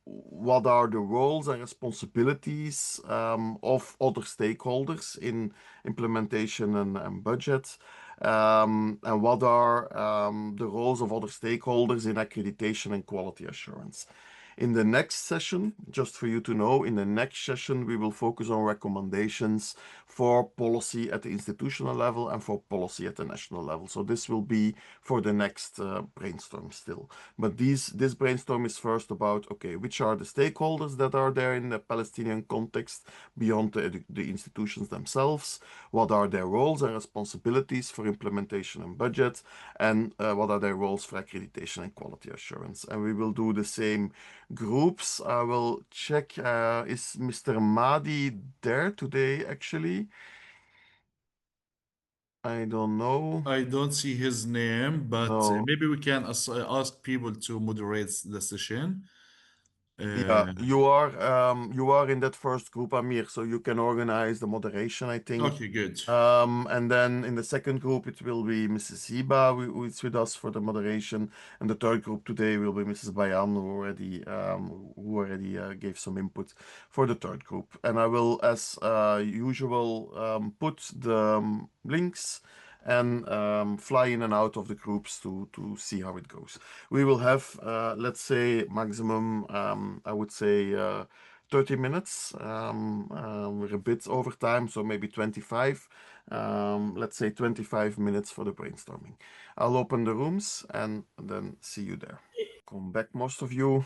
[SPEAKER 1] What are the roles and responsibilities of other stakeholders in implementation and budget? And what are the roles of other stakeholders in accreditation and quality assurance? In the next session, just for you to know, in the next session, we will focus on recommendations for policy at the institutional level and for policy at the national level. So this will be for the next brainstorm still. But this brainstorm is first about, okay, which are the stakeholders that are there in the Palestinian context beyond the institutions themselves? What are their roles and responsibilities for implementation and budget? And what are their roles for accreditation and quality assurance? And we will do the same groups. I will check. Is Mr. Mahdi there today, actually? I don't know.
[SPEAKER 2] I don't see his name, but
[SPEAKER 1] No.
[SPEAKER 2] maybe we can ask people to moderate the session.
[SPEAKER 1] Yeah,
[SPEAKER 2] Uh,
[SPEAKER 1] you are in that first group, Amir, so you can organize the moderation, I think.
[SPEAKER 2] okay, good.
[SPEAKER 1] And then in the second group, it will be Mrs. Hiba who is with us for the moderation, and the third group today will be Mrs. Bayan, who already gave some input for the third group. And I will, as usual, put the links and fly in and out of the groups to see how it goes. We will have, let's say, maximum, I would say, 30 minutes. We're a bit over time, so maybe 25. Let's say 25 minutes for the brainstorming. I'll open the rooms and then see you there. Come back, most of you.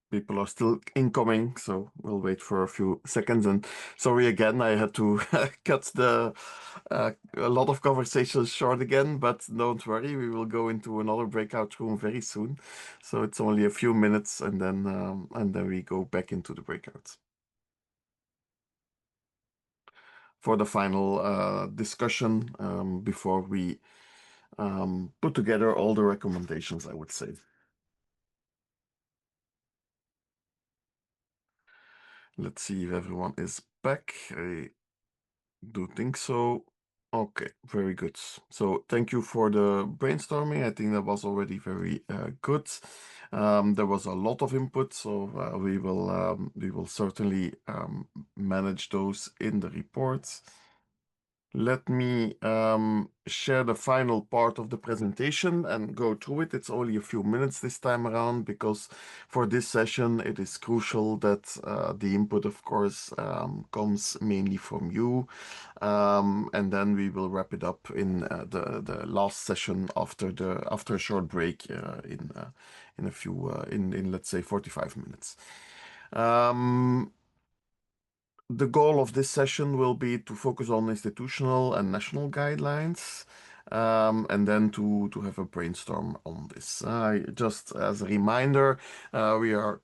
[SPEAKER 1] People are still incoming, so we'll wait for a few seconds. And sorry again, I had to cut a lot of conversations short again, but don't worry, we will go into another breakout room very soon. So it's only a few minutes, and then we go back into the breakouts for the final discussion before we put together all the recommendations, I would say. Let's see if everyone is back. I do think so. Okay, very good. So thank you for the brainstorming. I think that was already very good. There was a lot of input, so we will certainly manage those in the reports. Let me share the final part of the presentation and go through it. It's only a few minutes this time around because for this session it is crucial that the input, of course, comes mainly from you. And then we will wrap it up in the last session after a short break in a few in let's say 45 minutes. The goal of this session will be to focus on institutional and national guidelines, and then to have a brainstorm on this. Just as a reminder, we're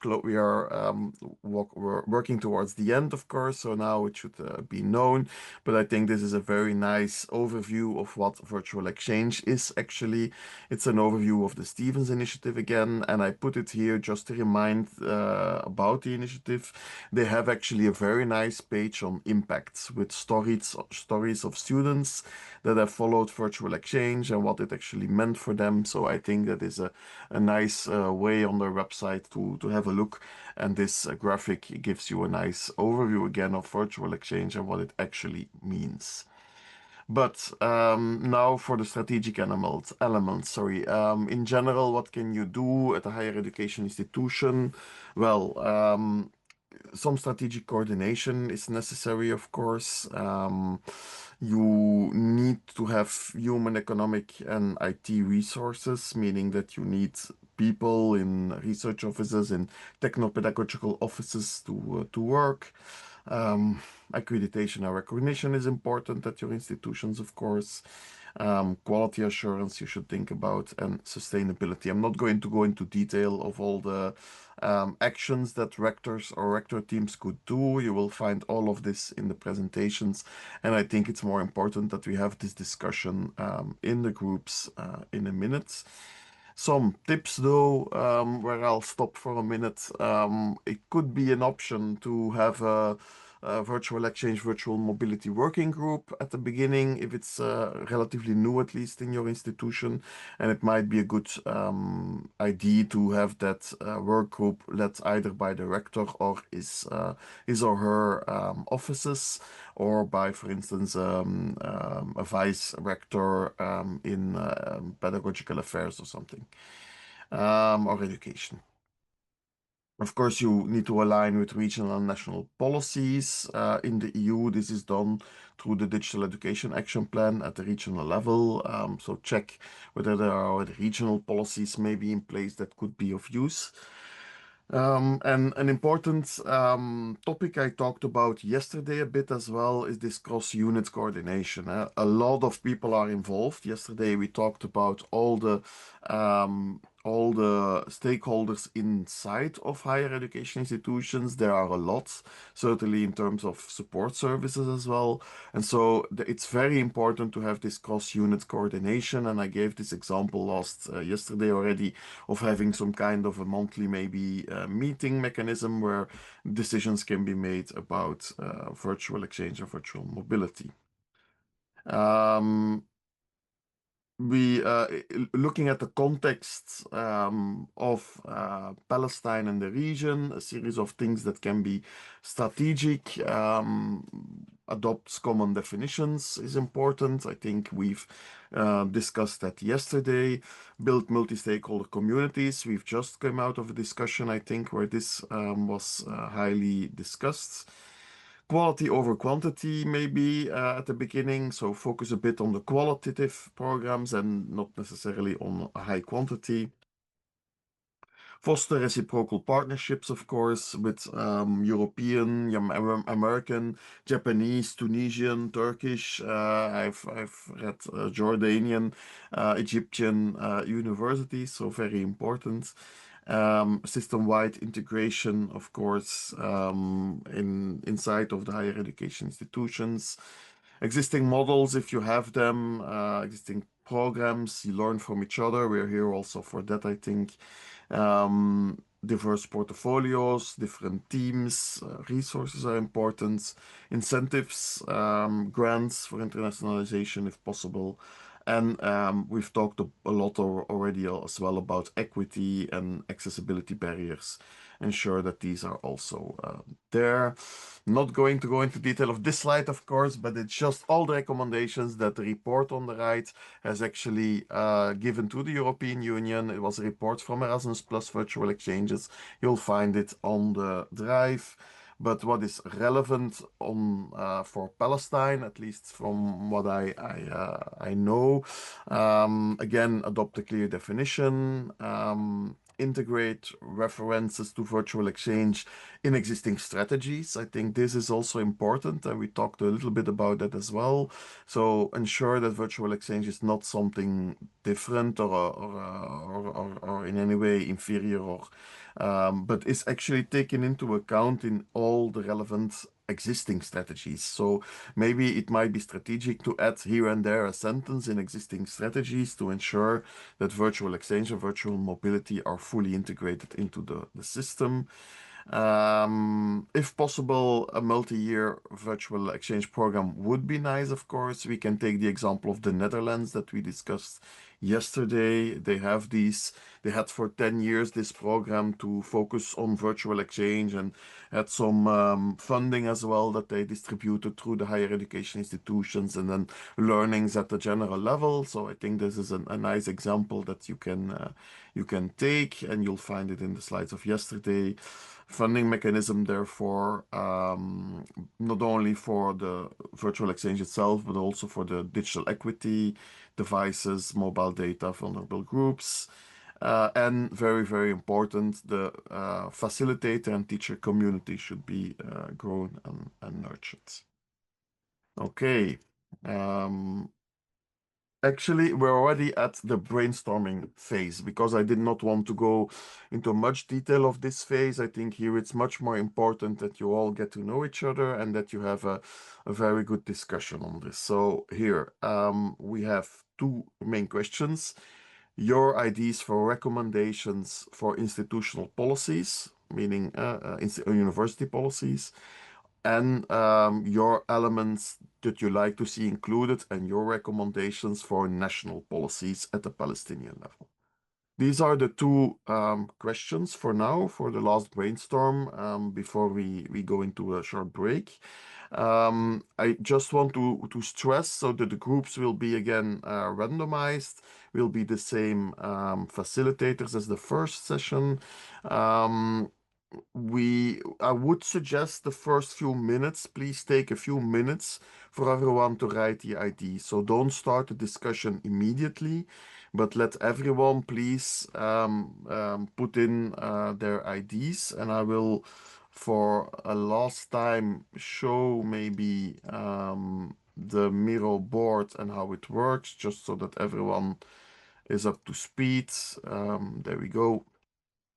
[SPEAKER 1] working towards the end, of course, so now it should be known. But I think this is a very nice overview of what virtual exchange is actually. It's an overview of the Stevens Initiative again, and I put it here just to remind about the initiative. They have actually a very nice page on impacts with stories of students that have followed virtual exchange and what it actually meant for them. So I think that is a nice way on their website to have a look. And this graphic gives you a nice overview again of virtual exchange and what it actually means. But now for the strategic elements. Sorry. In general, what can you do at a higher education institution? Well, some strategic coordination is necessary, of course. You need to have human, economic, and IT resources, meaning that you need people in research offices, in techno-pedagogical offices to work. Um, Accreditation and recognition is important at your institutions, of course. Quality assurance you should think about, and sustainability. I'm not going to go into detail of all the actions that rectors or rector teams could do. You will find all of this in the presentations, and I think it's more important that we have this discussion in the groups in a minute. Some tips, though, where I'll stop for a minute. It could be an option to have a virtual exchange, virtual mobility working group at the beginning, if it's relatively new, at least in your institution. And it might be a good idea to have that work group led either by the rector or his or her offices, or by, for instance, a vice rector in pedagogical affairs or something, or education. Of course, you need to align with regional and national policies. In the EU, this is done through the Digital Education Action Plan at the regional level. So check whether there are regional policies maybe in place that could be of use. And an important topic I talked about yesterday a bit as well is this cross-unit coordination. A lot of people are involved. Yesterday we talked about all the stakeholders inside of higher education institutions. There are a lot, certainly in terms of support services as well. And so it's very important to have this cross-unit coordination. And I gave this example yesterday already of having some kind of a monthly maybe meeting mechanism where decisions can be made about virtual exchange or virtual mobility. Um, we looking at the context of Palestine and the region, a series of things that can be strategic, adopts common definitions is important. I think we've discussed that yesterday. Build multi-stakeholder communities. We've just come out of a discussion, I think, where this was highly discussed. Quality over quantity, maybe at the beginning. So focus a bit on the qualitative programs and not necessarily on a high quantity. Foster reciprocal partnerships, of course, with European, American, Japanese, Tunisian, Turkish. I've read Jordanian, Egyptian universities, so very important. System-wide integration, of course, inside of the higher education institutions. Existing models, if you have them, existing programs, you learn from each other. We're here also for that, I think. Diverse portfolios, different teams, resources are important, incentives, grants for internationalization if possible, And we've talked a lot already as well about equity and accessibility barriers. Ensure that these are also there. Not going to go into detail of this slide, of course, but it's just all the recommendations that the report on the right has actually given to the European Union. It was a report from Erasmus Plus Virtual Exchanges. You'll find it on the drive. But what is relevant on for Palestine, at least from what I know, again, adopt a clear definition, integrate references to virtual exchange in existing strategies. I think this is also important, and we talked a little bit about that as well. So ensure that virtual exchange is not something different or in any way inferior but is actually taken into account in all the relevant existing strategies. So maybe it might be strategic to add here and there a sentence in existing strategies to ensure that virtual exchange and virtual mobility are fully integrated into the system. If possible, a multi-year virtual exchange program would be nice, of course. We can take the example of the Netherlands that we discussed yesterday. They had for 10 years this program to focus on virtual exchange and had some funding as well that they distributed through the higher education institutions and then learnings at the general level. So I think this is a nice example that you can take, and you'll find it in the slides of yesterday. Funding mechanism, therefore, not only for the virtual exchange itself, but also for the digital equity, devices, mobile data, vulnerable groups. And very, very important, the facilitator and teacher community should be grown and nurtured. Okay. Actually, we're already at the brainstorming phase because I did not want to go into much detail of this phase. I think here it's much more important that you all get to know each other and that you have a very good discussion on this. So here we have two main questions. Your ideas for recommendations for institutional policies, meaning university policies, and your elements that you like to see included and your recommendations for national policies at the Palestinian level. These are the two questions for now, for the last brainstorm, before we go into a short break. I just want to stress so that the groups will be again randomized, will be the same facilitators as the first session. I would suggest the first few minutes, please take a few minutes for everyone to write the ID. So don't start the discussion immediately, but let everyone please put in their IDs, and I will, for a last time, show maybe the Miro board and how it works, just so that everyone is up to speed. There we go.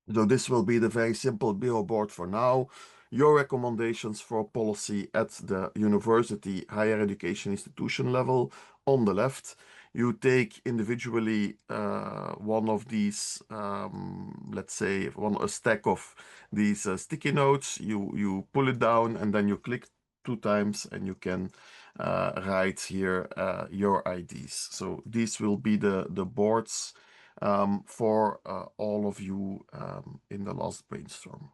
[SPEAKER 1] So this will be the very simple Miro board for now. Your recommendations for policy at the university, higher education institution level on the left. You take individually one of these, let's say, a stack of these sticky notes. You pull it down and then you click 2 times and you can write here your IDs. So these will be the boards for all of you in the last brainstorm.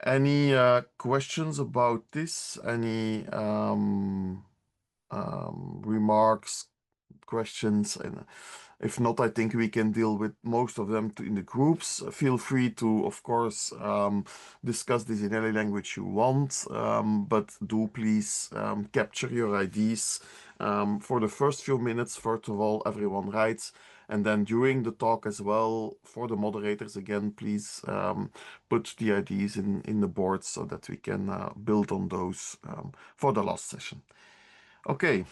[SPEAKER 1] Any questions about this? Any remarks, questions? And if not, I think we can deal with most of them in the groups. Feel free to, of course, discuss this in any language you want, but do please capture your IDs. For the first few minutes, first of all, everyone writes, and then during the talk as well, for the moderators, again, please put the IDs in the board so that we can build on those for the last session. Okay.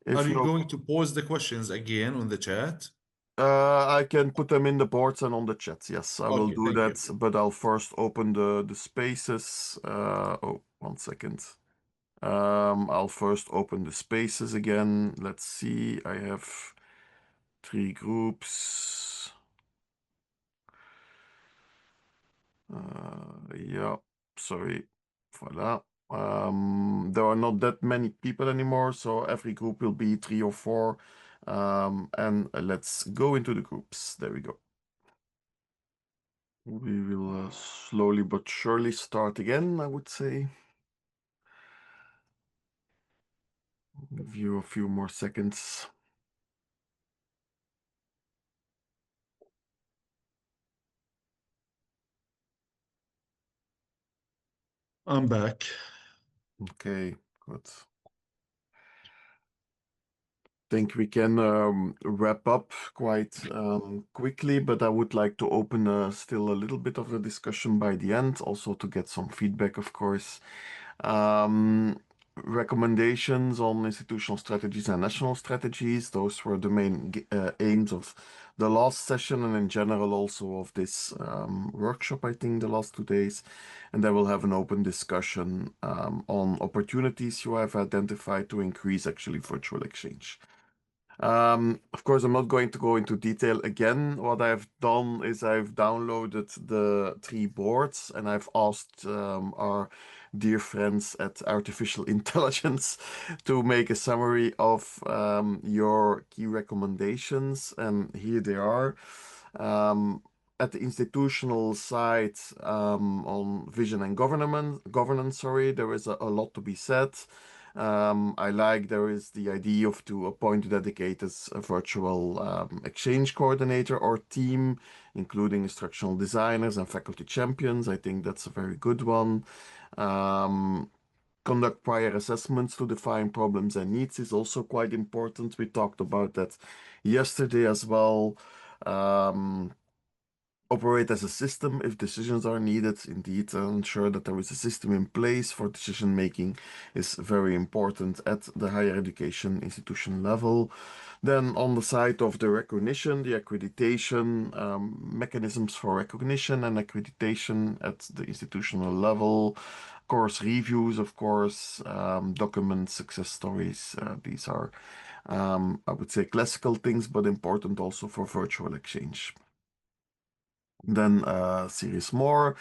[SPEAKER 2] Are
[SPEAKER 1] If
[SPEAKER 2] you
[SPEAKER 1] no,
[SPEAKER 2] going to pose the questions again on the chat?
[SPEAKER 1] I can put them in the boards and on the chat. Yes, I will
[SPEAKER 2] Okay,
[SPEAKER 1] do
[SPEAKER 2] thank you.
[SPEAKER 1] that, but I'll first open the spaces. Oh, 1 second. I'll first open the spaces again. Let's see. I have 3 groups. Yeah, sorry. Voila. There are not that many people anymore, so every group will be 3 or 4. And let's go into the groups. There we go. We will slowly but surely start again, I would say. Give you a few more seconds.
[SPEAKER 2] I'm back.
[SPEAKER 1] Okay, good. Think we can wrap up quite quickly, but I would like to open still a little bit of the discussion by the end, also to get some feedback, of course. Recommendations on institutional strategies and national strategies. Those were the main aims of the last session and in general also of this workshop, I think, the last 2 days. And then we'll have an open discussion on opportunities you have identified to increase actually virtual exchange. Of course, I'm not going to go into detail again. What I've done is I've downloaded the 3 boards and I've asked our dear friends at Artificial Intelligence to make a summary of your key recommendations. And here they are. Um, at the institutional side, on vision and governance, sorry, there is a lot to be said. I like there is the idea of to appoint a dedicated virtual exchange coordinator or team, including instructional designers and faculty champions. I think that's a very good one. Um, Conduct prior assessments to define problems and needs is also quite important. We talked about that yesterday as well. Um, Operate as a system if decisions are needed. Indeed, ensure that there is a system in place for decision making is very important at the higher education institution level. Then on the side of the recognition, the accreditation, mechanisms for recognition and accreditation at the institutional level, course reviews, of course, documents, success stories. These are, I would say, classical things, but important also for virtual exchange. Then series more.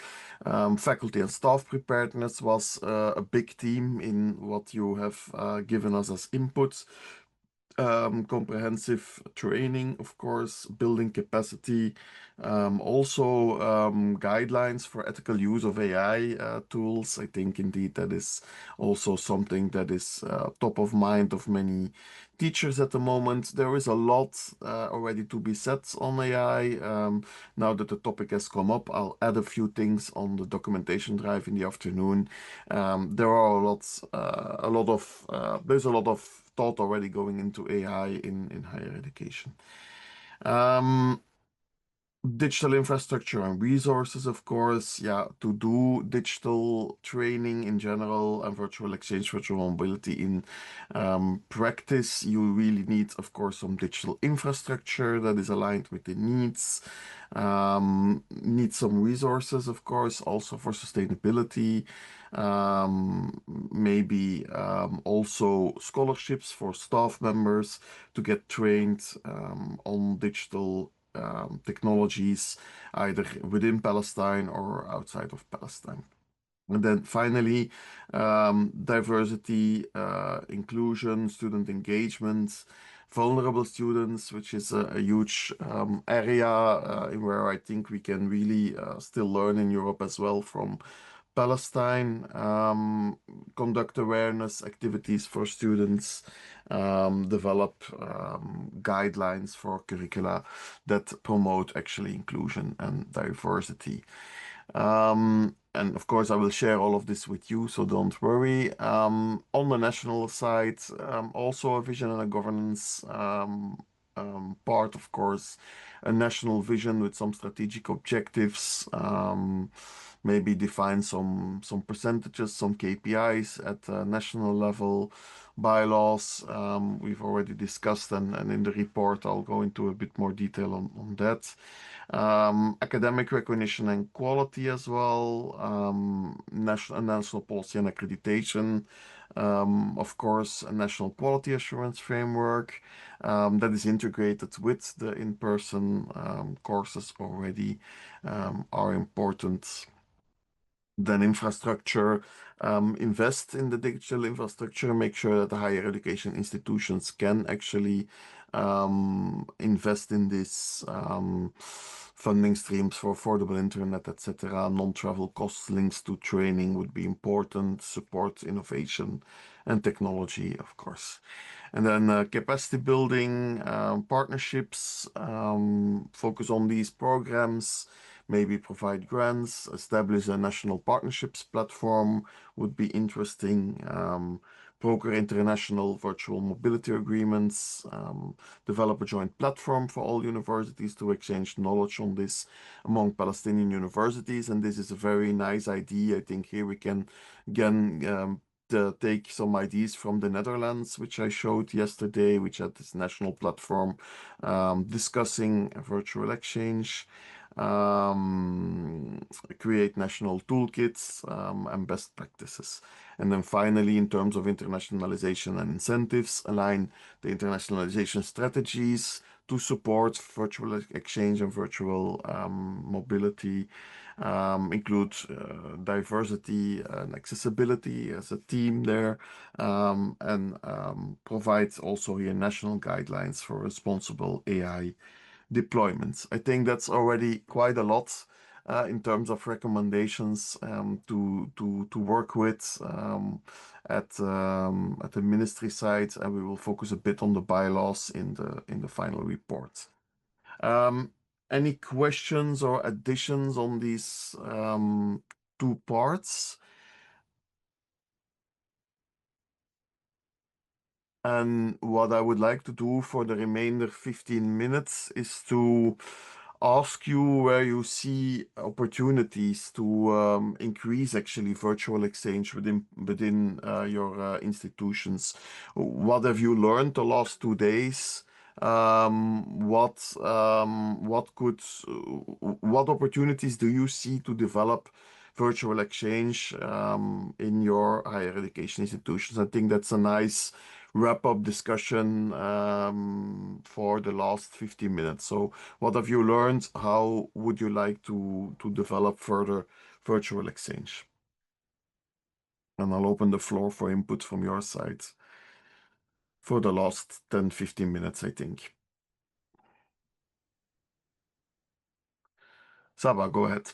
[SPEAKER 1] Faculty and staff preparedness was a big theme in what you have given us as inputs. Comprehensive training, of course, building capacity, also guidelines for ethical use of AI tools. I think indeed that is also something that is top of mind of many teachers at the moment. There is a lot already to be said on AI. Now that the topic has come up, I'll add a few things on the documentation drive in the afternoon. There are there's a lot of thought already going into AI in higher education. Um, Digital infrastructure and resources, of course, yeah, to do digital training in general and virtual exchange, virtual mobility in practice, you really need, of course, some digital infrastructure that is aligned with the needs. Need some resources, of course, also for sustainability. Maybe also scholarships for staff members to get trained on digital technologies, either within Palestine or outside of Palestine. And then finally, diversity, inclusion, student engagement, vulnerable students, which is a huge area in where I think we can really still learn in Europe as well from Palestine, conduct awareness activities for students, develop guidelines for curricula that promote actually inclusion and diversity. And of course, I will share all of this with you, so don't worry. On the national side, also a vision and a governance part, of course, a national vision with some strategic objectives. Maybe define some percentages, some KPIs at the national level, bylaws. We've already discussed, and in the report, I'll go into a bit more detail on that. Academic recognition and quality as well, national policy and accreditation, of course, a national quality assurance framework that is integrated with the in-person courses already are important. Then infrastructure, invest in the digital infrastructure, make sure that the higher education institutions can actually invest in this funding streams for affordable internet, etc. Non-travel costs, links to training would be important, support innovation and technology, of course. And then capacity building, partnerships, focus on these programs, maybe provide grants, establish a national partnerships platform would be interesting. Broker international virtual mobility agreements, develop a joint platform for all universities to exchange knowledge on this among Palestinian universities. And this is a very nice idea. I think here we can again take some ideas from the Netherlands, which I showed yesterday, which had this national platform discussing a virtual exchange, um, create national toolkits and best practices. And then finally, in terms of internationalization and incentives, align the internationalization strategies to support virtual exchange and virtual mobility, include diversity and accessibility as a theme there, and provides also here national guidelines for responsible AI deployments. I think that's already quite a lot in terms of recommendations to work with at the ministry side, and we will focus a bit on the bylaws in the final report. Um, any questions or additions on these two parts? And what I would like to do for the remainder 15 minutes is to ask you where you see opportunities to increase actually virtual exchange within your institutions. What have you learned the last 2 days? What opportunities do you see to develop virtual exchange in your higher education institutions? I think that's a nice wrap-up discussion for the last 50 minutes. So what have you learned? How would you like to develop further virtual exchange? And I'll open the floor for input from your side for the last 10, 15 minutes, I think. Saba, go ahead.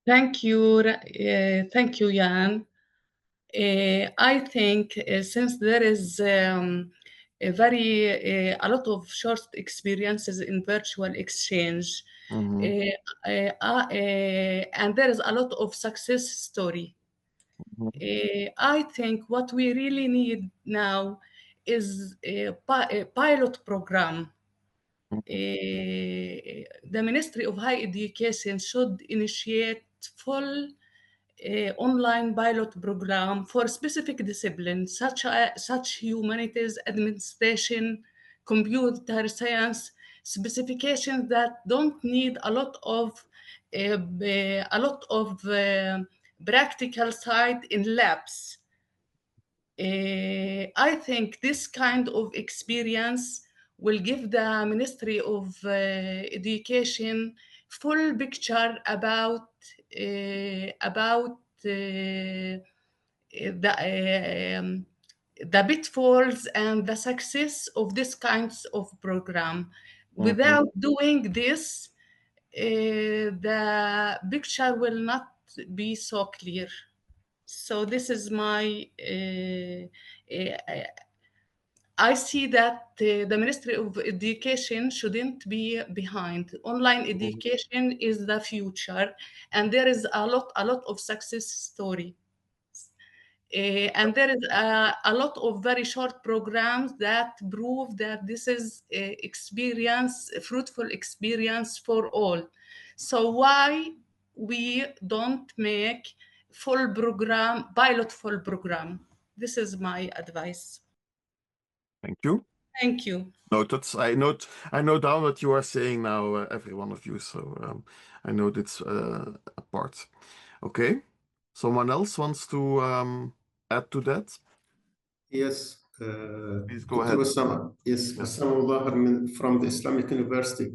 [SPEAKER 5] Thank you, Jan. I think since there is a lot of short experiences in virtual exchange,
[SPEAKER 1] Mm-hmm.
[SPEAKER 5] and there is a lot of success story. I think what we really need now is a pilot program. The Ministry of Higher Education should initiate full online pilot program for specific disciplines such humanities, administration, computer science, specifications that don't need a lot of practical side in labs. I think this kind of experience will give the Ministry of Education full picture the the pitfalls and the success of this kinds of program.
[SPEAKER 1] Mm-hmm.
[SPEAKER 5] Without doing this, the picture will not be so clear. So this is my I see that the Ministry of Education shouldn't be behind. Online education is the future, and there is a lot of success story. And there is a lot of very short programs that prove that this is fruitful experience for all. So why we don't make full program? This is my advice.
[SPEAKER 1] Thank you.
[SPEAKER 5] Thank you.
[SPEAKER 1] Noted. I note down what you are saying now, every one of you. So I know it's a part. Okay. Someone else wants to add to that?
[SPEAKER 6] Yes.
[SPEAKER 1] Please go
[SPEAKER 6] Dr.
[SPEAKER 1] ahead.
[SPEAKER 6] Osama. Yes,
[SPEAKER 1] Yes.
[SPEAKER 6] Osama Ullah from the Islamic University.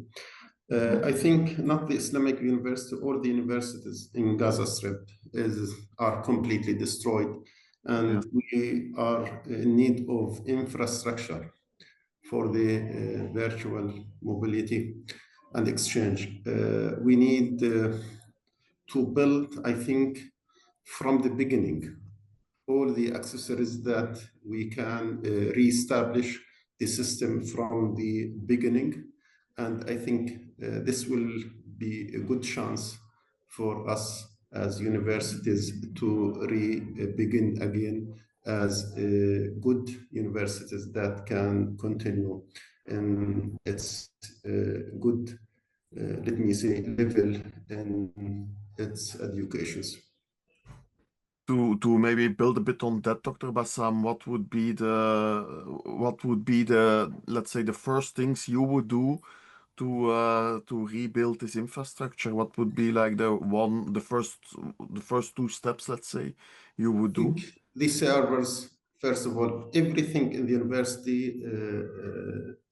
[SPEAKER 6] I think not the Islamic University or the universities in Gaza Strip are completely destroyed, and we are in need of infrastructure for the virtual mobility and exchange. We need to build, I think, from the beginning, all the accessories that we can reestablish the system from the beginning. And I think this will be a good chance for us as universities to begin again as good universities that can continue in its good, let me say, level in its educations.
[SPEAKER 1] To maybe build a bit on that, Dr. Bassam, what would be the let's say the first things you would do to rebuild this infrastructure? What would be like the first two steps, let's say, you would do?
[SPEAKER 6] Think the servers, first of all, everything in the university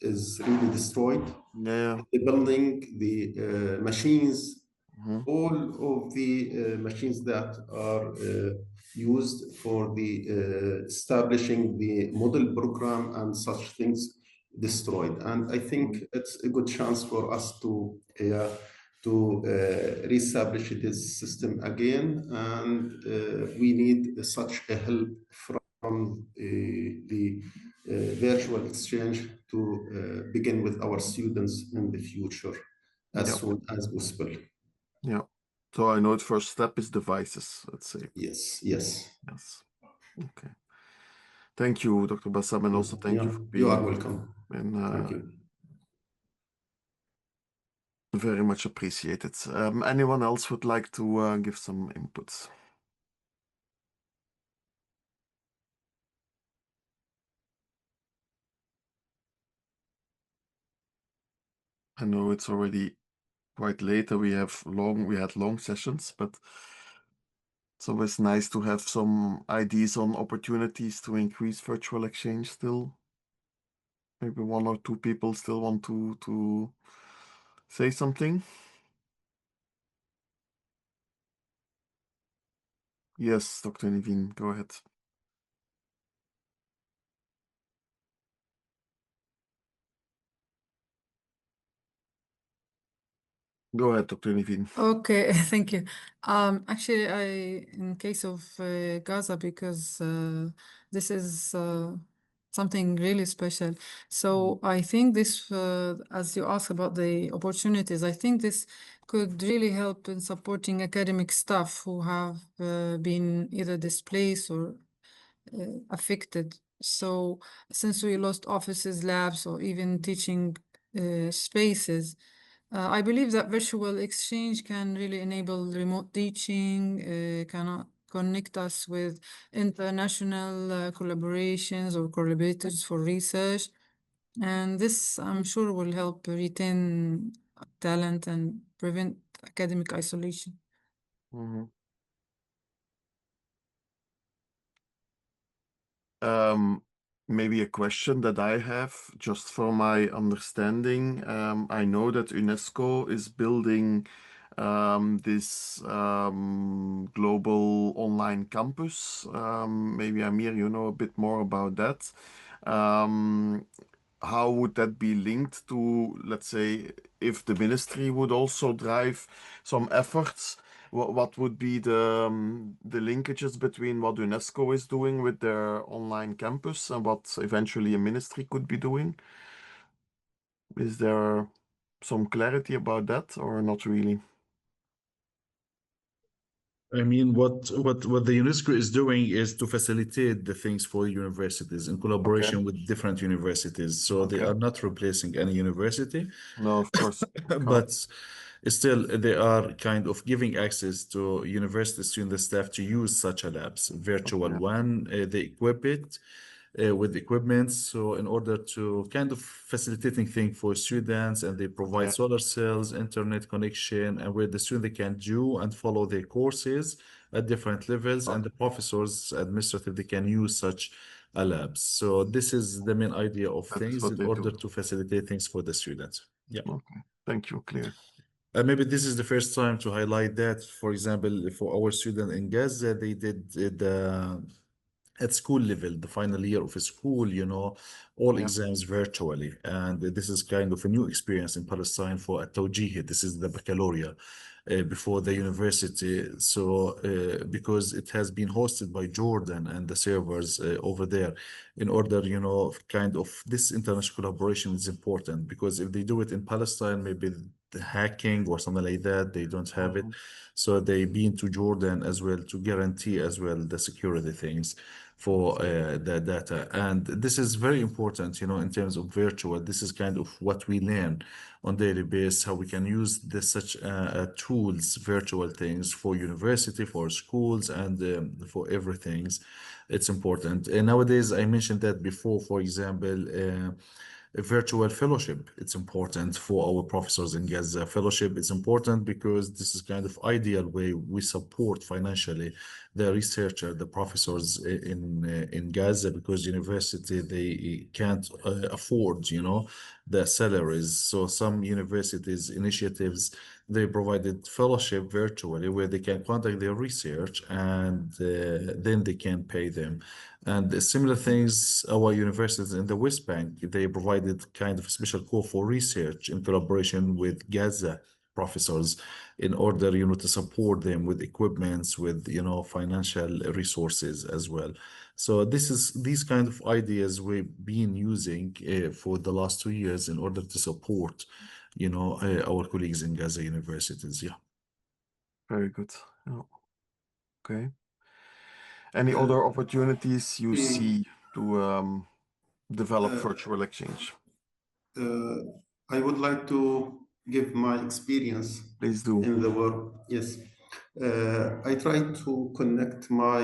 [SPEAKER 6] is really destroyed.
[SPEAKER 1] Yeah.
[SPEAKER 6] The building, the machines,
[SPEAKER 1] Mhm.
[SPEAKER 6] all of the machines that are used for the establishing the model program and such things destroyed. And I think it's a good chance for us to reestablish this system again. And we need such a help from the virtual exchange to begin with our students in the future as
[SPEAKER 1] Yeah.
[SPEAKER 6] soon as possible.
[SPEAKER 1] Yeah. So I know the first step is devices, let's say.
[SPEAKER 6] Yes, yes.
[SPEAKER 1] Yes. Okay. Thank you, Dr. Bassam, and also thank you
[SPEAKER 6] Yeah,
[SPEAKER 1] for
[SPEAKER 6] you are
[SPEAKER 1] being
[SPEAKER 6] welcome.
[SPEAKER 1] and
[SPEAKER 6] Thank you.
[SPEAKER 1] very much appreciated. Anyone else would like to give some inputs? I know it's already quite late and we had long sessions, but it's always nice to have some ideas on opportunities to increase virtual exchange still. Maybe one or two people still want to say something. Yes, Dr. Niveen, go ahead. Go ahead, Dr. Niveen.
[SPEAKER 4] Okay, thank you. Actually, in case of Gaza, because this is something really special. So I think this, as you asked about the opportunities, I think this could really help in supporting academic staff who have been either displaced or affected. So since we lost offices, labs, or even teaching spaces, I believe that virtual exchange can really enable remote teaching, can connect us with international collaborations or collaborators for research. And this, I'm sure, will help retain talent and prevent academic isolation.
[SPEAKER 1] Mhm. Maybe a question that I have, just from my understanding. I know that UNESCO is building this global online campus. Maybe Amir, you know a bit more about that. Um, how would that be linked to, let's say, if the ministry would also drive some efforts? What would be the linkages between what UNESCO is doing with their online campus and what eventually a ministry could be doing? Is there some clarity about that or not really?
[SPEAKER 2] I mean, what the UNESCO is doing is to facilitate the things for universities in
[SPEAKER 1] Okay,
[SPEAKER 2] collaboration with different universities. So they
[SPEAKER 1] okay.
[SPEAKER 2] are not replacing any university,
[SPEAKER 1] No, of course.
[SPEAKER 2] but still they are kind of giving access to university student staff to use such a labs, virtual
[SPEAKER 1] Okay.
[SPEAKER 2] one. They equip it with equipment. So in order to kind of facilitating thing for students, and they provide
[SPEAKER 1] Yeah.
[SPEAKER 2] solar cells, internet connection, and where the student can do and follow their courses at different levels, and the professors, administrative, they can use such labs. So this is the main idea of
[SPEAKER 1] That's
[SPEAKER 2] things
[SPEAKER 1] what
[SPEAKER 2] in
[SPEAKER 1] they
[SPEAKER 2] order
[SPEAKER 1] do.
[SPEAKER 2] to facilitate things for the students. Yeah.
[SPEAKER 1] Okay. Thank you. Clear.
[SPEAKER 2] Maybe this is the first time to highlight that. For example, for our student in Gaza, they did the at school level, the final year of a school, all
[SPEAKER 1] Yeah.
[SPEAKER 2] exams virtually. And this is kind of a new experience in Palestine for a Tawjih. This is the baccalaureate before the university. So, because it has been hosted by Jordan and the servers over there, in order, kind of this international collaboration is important because if they do it in Palestine, maybe the hacking or something like that, they don't have it.
[SPEAKER 1] Mhm.
[SPEAKER 2] So they been to Jordan as well to guarantee as well the security things for the data. And this is very important, in terms of virtual. This is kind of what we learn on daily basis, how we can use this such tools, virtual things for university, for schools, and for everything. It's important. And nowadays, I mentioned that before, for example, a virtual fellowship. It's important for our professors in Gaza. Fellowship is important because this is kind of ideal way we support financially the researcher, the professors in Gaza because university they can't afford, the salaries. So some universities initiatives they provided fellowship virtually where they can conduct their research and then they can pay them. And similar things, our universities in the West Bank, they provided kind of special call for research in collaboration with Gaza professors in order, to support them with equipments, with, financial resources as well. So these kind of ideas we've been using for the last 2 years in order to support, our colleagues in Gaza universities. Yeah.
[SPEAKER 1] Very good. Yeah. Okay. Any other opportunities you see to develop virtual exchange?
[SPEAKER 6] I would like to give my experience
[SPEAKER 1] Please do.
[SPEAKER 6] in the work. Yes. I try to connect my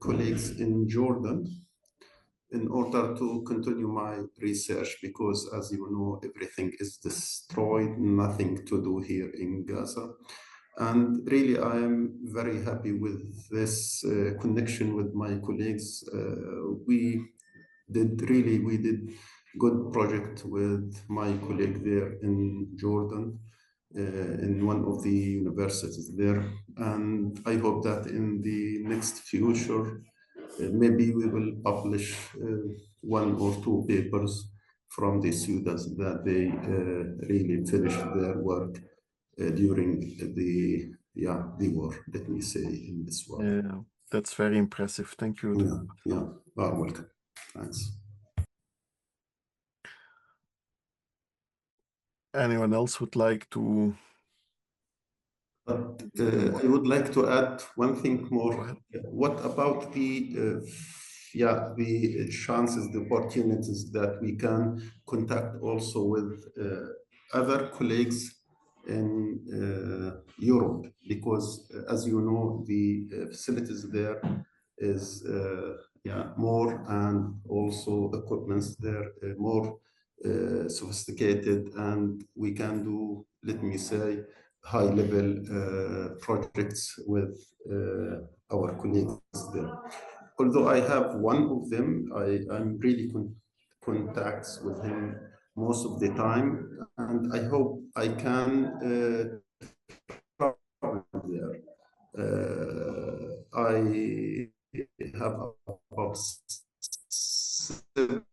[SPEAKER 6] colleagues in Jordan in order to continue my research because, as you know, everything is destroyed, nothing to do here in Gaza. And really, I am very happy with this connection with my colleagues. We did good project with my colleague there in Jordan, in one of the universities there. And I hope that in the next future, maybe we will publish one or two papers from the students that they really finished their work during the war, let me say, in this war.
[SPEAKER 1] Yeah, that's very impressive. Thank you.
[SPEAKER 6] Yeah, yeah. You are welcome. Thanks.
[SPEAKER 1] Anyone else would like to?
[SPEAKER 6] But I would like to add one thing
[SPEAKER 1] Go
[SPEAKER 6] more.
[SPEAKER 1] ahead.
[SPEAKER 6] What about the chances, the opportunities that we can contact also with other colleagues in Europe? Because as you know, the facilities there is more, and also equipments there more sophisticated, and we can do, let me say, high level projects with our colleagues there. Although I have one of them, I'm really contacts with him most of the time, and I hope I can travel there. I have about 7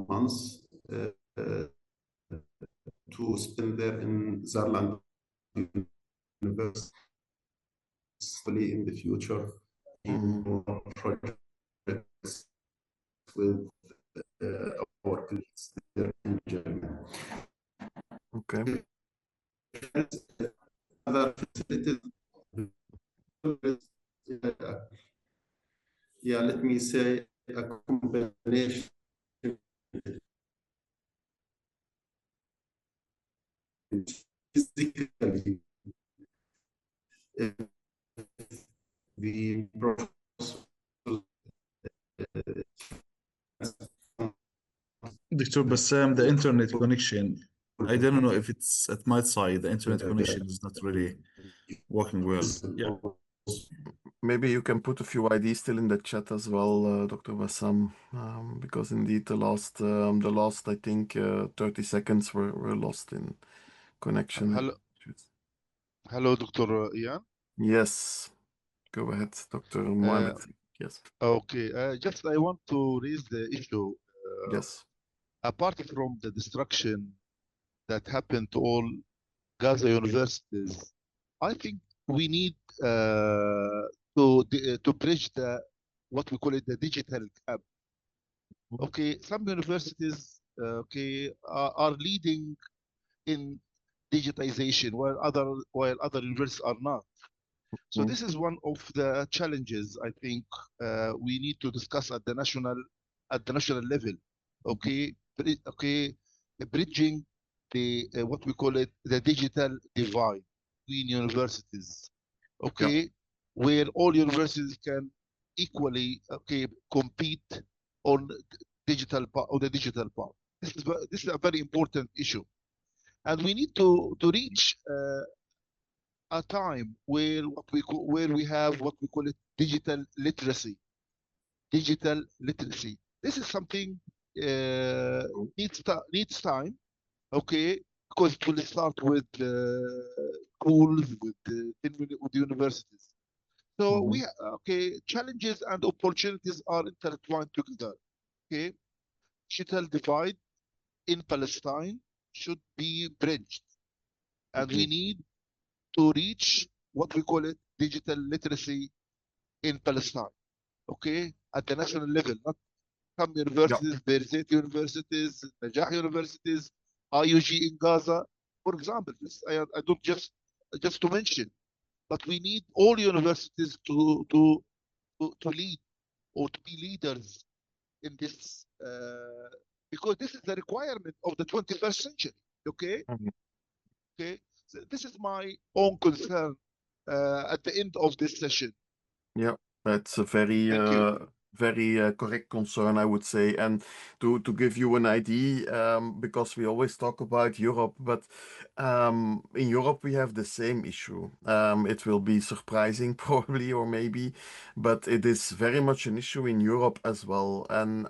[SPEAKER 6] months to spend there in Zarland University. Hopefully in the future, more projects with our colleagues there in Germany.
[SPEAKER 1] Okay.
[SPEAKER 6] Other facilities, let me say a combination physically the
[SPEAKER 2] Dr. Bassam, the internet connection, I don't know if it's at my side, the internet connection is not really working well. Yeah.
[SPEAKER 1] maybe you can put a few ideas still in the chat as well, Dr. Bassam, because indeed the last I think 30 seconds were lost in connection
[SPEAKER 7] Hello,
[SPEAKER 1] issues.
[SPEAKER 7] hello, Dr. Ian.
[SPEAKER 1] Yes, go ahead, Dr.
[SPEAKER 7] Uh,
[SPEAKER 1] Mohammed. Yes,
[SPEAKER 7] okay, just I want to raise the issue.
[SPEAKER 1] yes.
[SPEAKER 7] Apart from the destruction that happened to all Gaza universities, I think we need to bridge the what we call it the digital gap. Okay, some universities are leading in digitization while other universities are not. So
[SPEAKER 1] Mm,
[SPEAKER 7] this is one of the challenges I think we need to discuss at the national level. Okay, okay, bridging the what we call it the digital divide between universities.
[SPEAKER 1] yeah,
[SPEAKER 7] Okay, where all universities can equally compete on on the digital part. This is a very important issue, and we need to reach a time where where we have what we call it digital literacy. Digital literacy. This is something
[SPEAKER 1] mm,
[SPEAKER 7] needs time. Okay, because it will start with schools, with the universities. So
[SPEAKER 1] mhm,
[SPEAKER 7] okay, challenges and opportunities are intertwined together. Okay, digital divide in Palestine should be bridged, and we
[SPEAKER 1] mhm,
[SPEAKER 7] need to reach what we call it digital literacy in Palestine, okay, at the national level, not some
[SPEAKER 1] yeah,
[SPEAKER 7] universities, Berzeit universities, Najah universities, IUG in Gaza, for example. I don't just to mention, but we need all universities to lead or to be leaders in this because this is the requirement of the 21st century. Okay,
[SPEAKER 1] mhm.
[SPEAKER 7] okay. So this is my own concern at the end of this session.
[SPEAKER 1] Yeah, that's a very,
[SPEAKER 7] Thank you.
[SPEAKER 1] very correct concern, I would say. And to give you an idea, because we always talk about Europe, but in Europe we have the same issue. It will be surprising, probably, or maybe, but it is very much an issue in Europe as well. And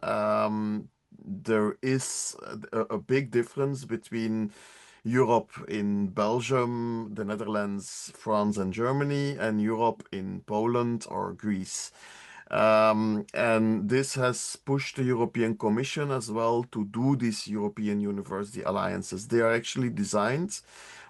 [SPEAKER 1] there is a big difference between Europe in Belgium, the Netherlands, France, and Germany, and Europe in Poland or Greece. And this has pushed the European Commission as well to do these European University Alliances. They are actually designed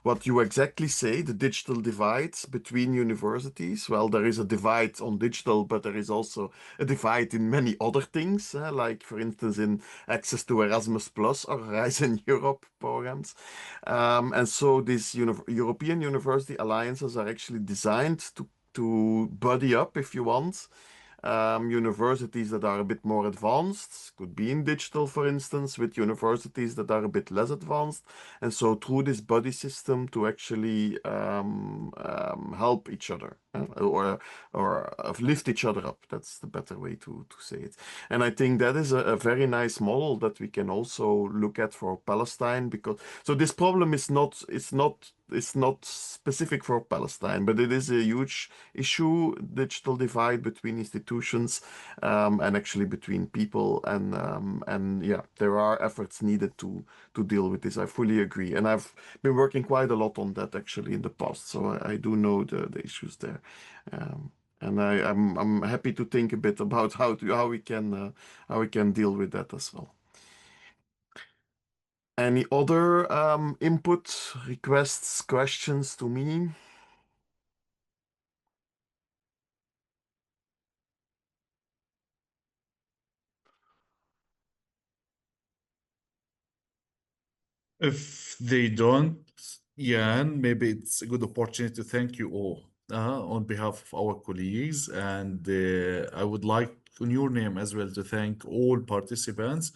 [SPEAKER 1] what you exactly say, the digital divide between universities. Well, there is a divide on digital, but there is also a divide in many other things, like, for instance, in access to Erasmus Plus or Horizon Europe programs. And so these European University Alliances are actually designed to buddy up, if you want, universities that are a bit more advanced, could be in digital, for instance, with universities that are a bit less advanced. And so through this buddy system to actually help each other or lift each other up. That's the better way to say it. And I think that is a very nice model that we can also look at for Palestine because so this problem is not it's not specific for Palestine, but it is a huge issue, digital divide between institutions and actually between people. And yeah, there are efforts needed to deal with this. I fully agree. And I've been working quite a lot on that actually in the past. So I do know the issues there. And I'm happy to think a bit about how we can deal with that as well. Any other input, requests, questions to me?
[SPEAKER 2] If they don't, Jan, maybe it's a good opportunity to thank you all on behalf of our colleagues. And I would like, in your name as well, to thank all participants.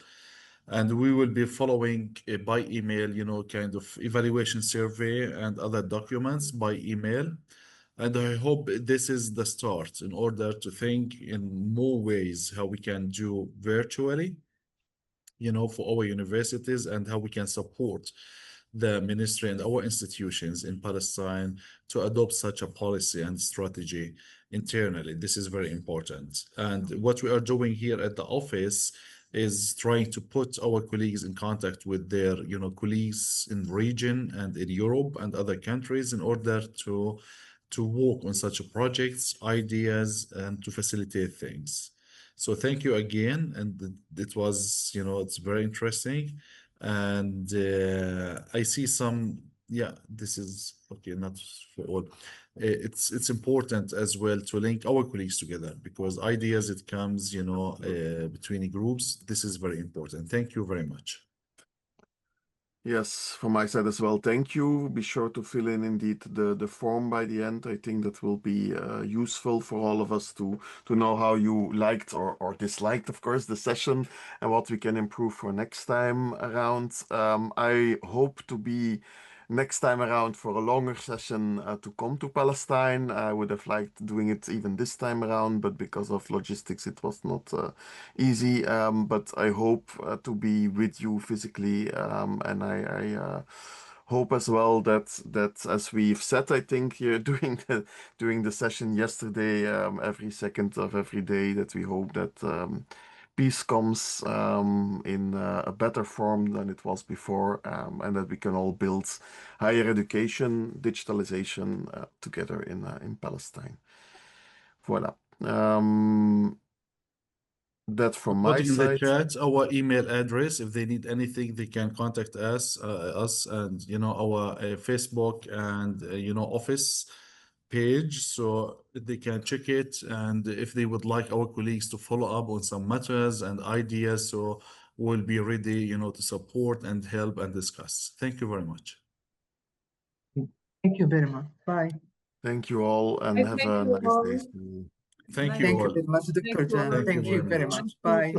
[SPEAKER 2] And we will be following by email, kind of evaluation survey and other documents by email. And I hope this is the start in order to think in more ways how we can do virtually for our universities and how we can support the ministry and our institutions in Palestine to adopt such a policy and strategy internally. This is very important. And what we are doing here at the office is trying to put our colleagues in contact with their, colleagues in region and in Europe and other countries in order to work on such projects, ideas, and to facilitate things. So thank you again, and it was, it's very interesting, and I see some. Yeah, this is okay, not for all. It's important as well to link our colleagues together because ideas it comes, between groups. This is very important. Thank you very much.
[SPEAKER 1] Yes, from my side as well. Thank you. Be sure to fill in indeed the form by the end. I think that will be useful for all of us to know how you liked or disliked, of course, the session and what we can improve for next time around. I hope to be next time around for a longer session to come to Palestine. I would have liked doing it even this time around, but because of logistics, it was not easy. But I hope to be with you physically, and I hope as well that as we've said, I think here during the session yesterday, every second of every day, that we hope that peace comes in a better form than it was before, and that we can all build higher education, digitalization together in Palestine. Voilà. That from my
[SPEAKER 2] Put in the
[SPEAKER 1] side.
[SPEAKER 2] chat our email address. If they need anything, they can contact us and our Facebook and office page, so they can check it. And if they would like our colleagues to follow up on some matters and ideas, so we'll be ready, to support and help and discuss. Thank you very much.
[SPEAKER 8] Thank you very much. Bye.
[SPEAKER 1] Thank you all, and have
[SPEAKER 5] Thank
[SPEAKER 1] a
[SPEAKER 5] you
[SPEAKER 1] nice day.
[SPEAKER 5] all.
[SPEAKER 2] Thank
[SPEAKER 5] Nice
[SPEAKER 2] you
[SPEAKER 8] Thank you
[SPEAKER 2] all.
[SPEAKER 8] very much, Dr.
[SPEAKER 5] Thank you all.
[SPEAKER 8] Jan.
[SPEAKER 2] Thank you
[SPEAKER 8] Thank
[SPEAKER 2] very
[SPEAKER 8] you very
[SPEAKER 2] much.
[SPEAKER 8] much. Bye.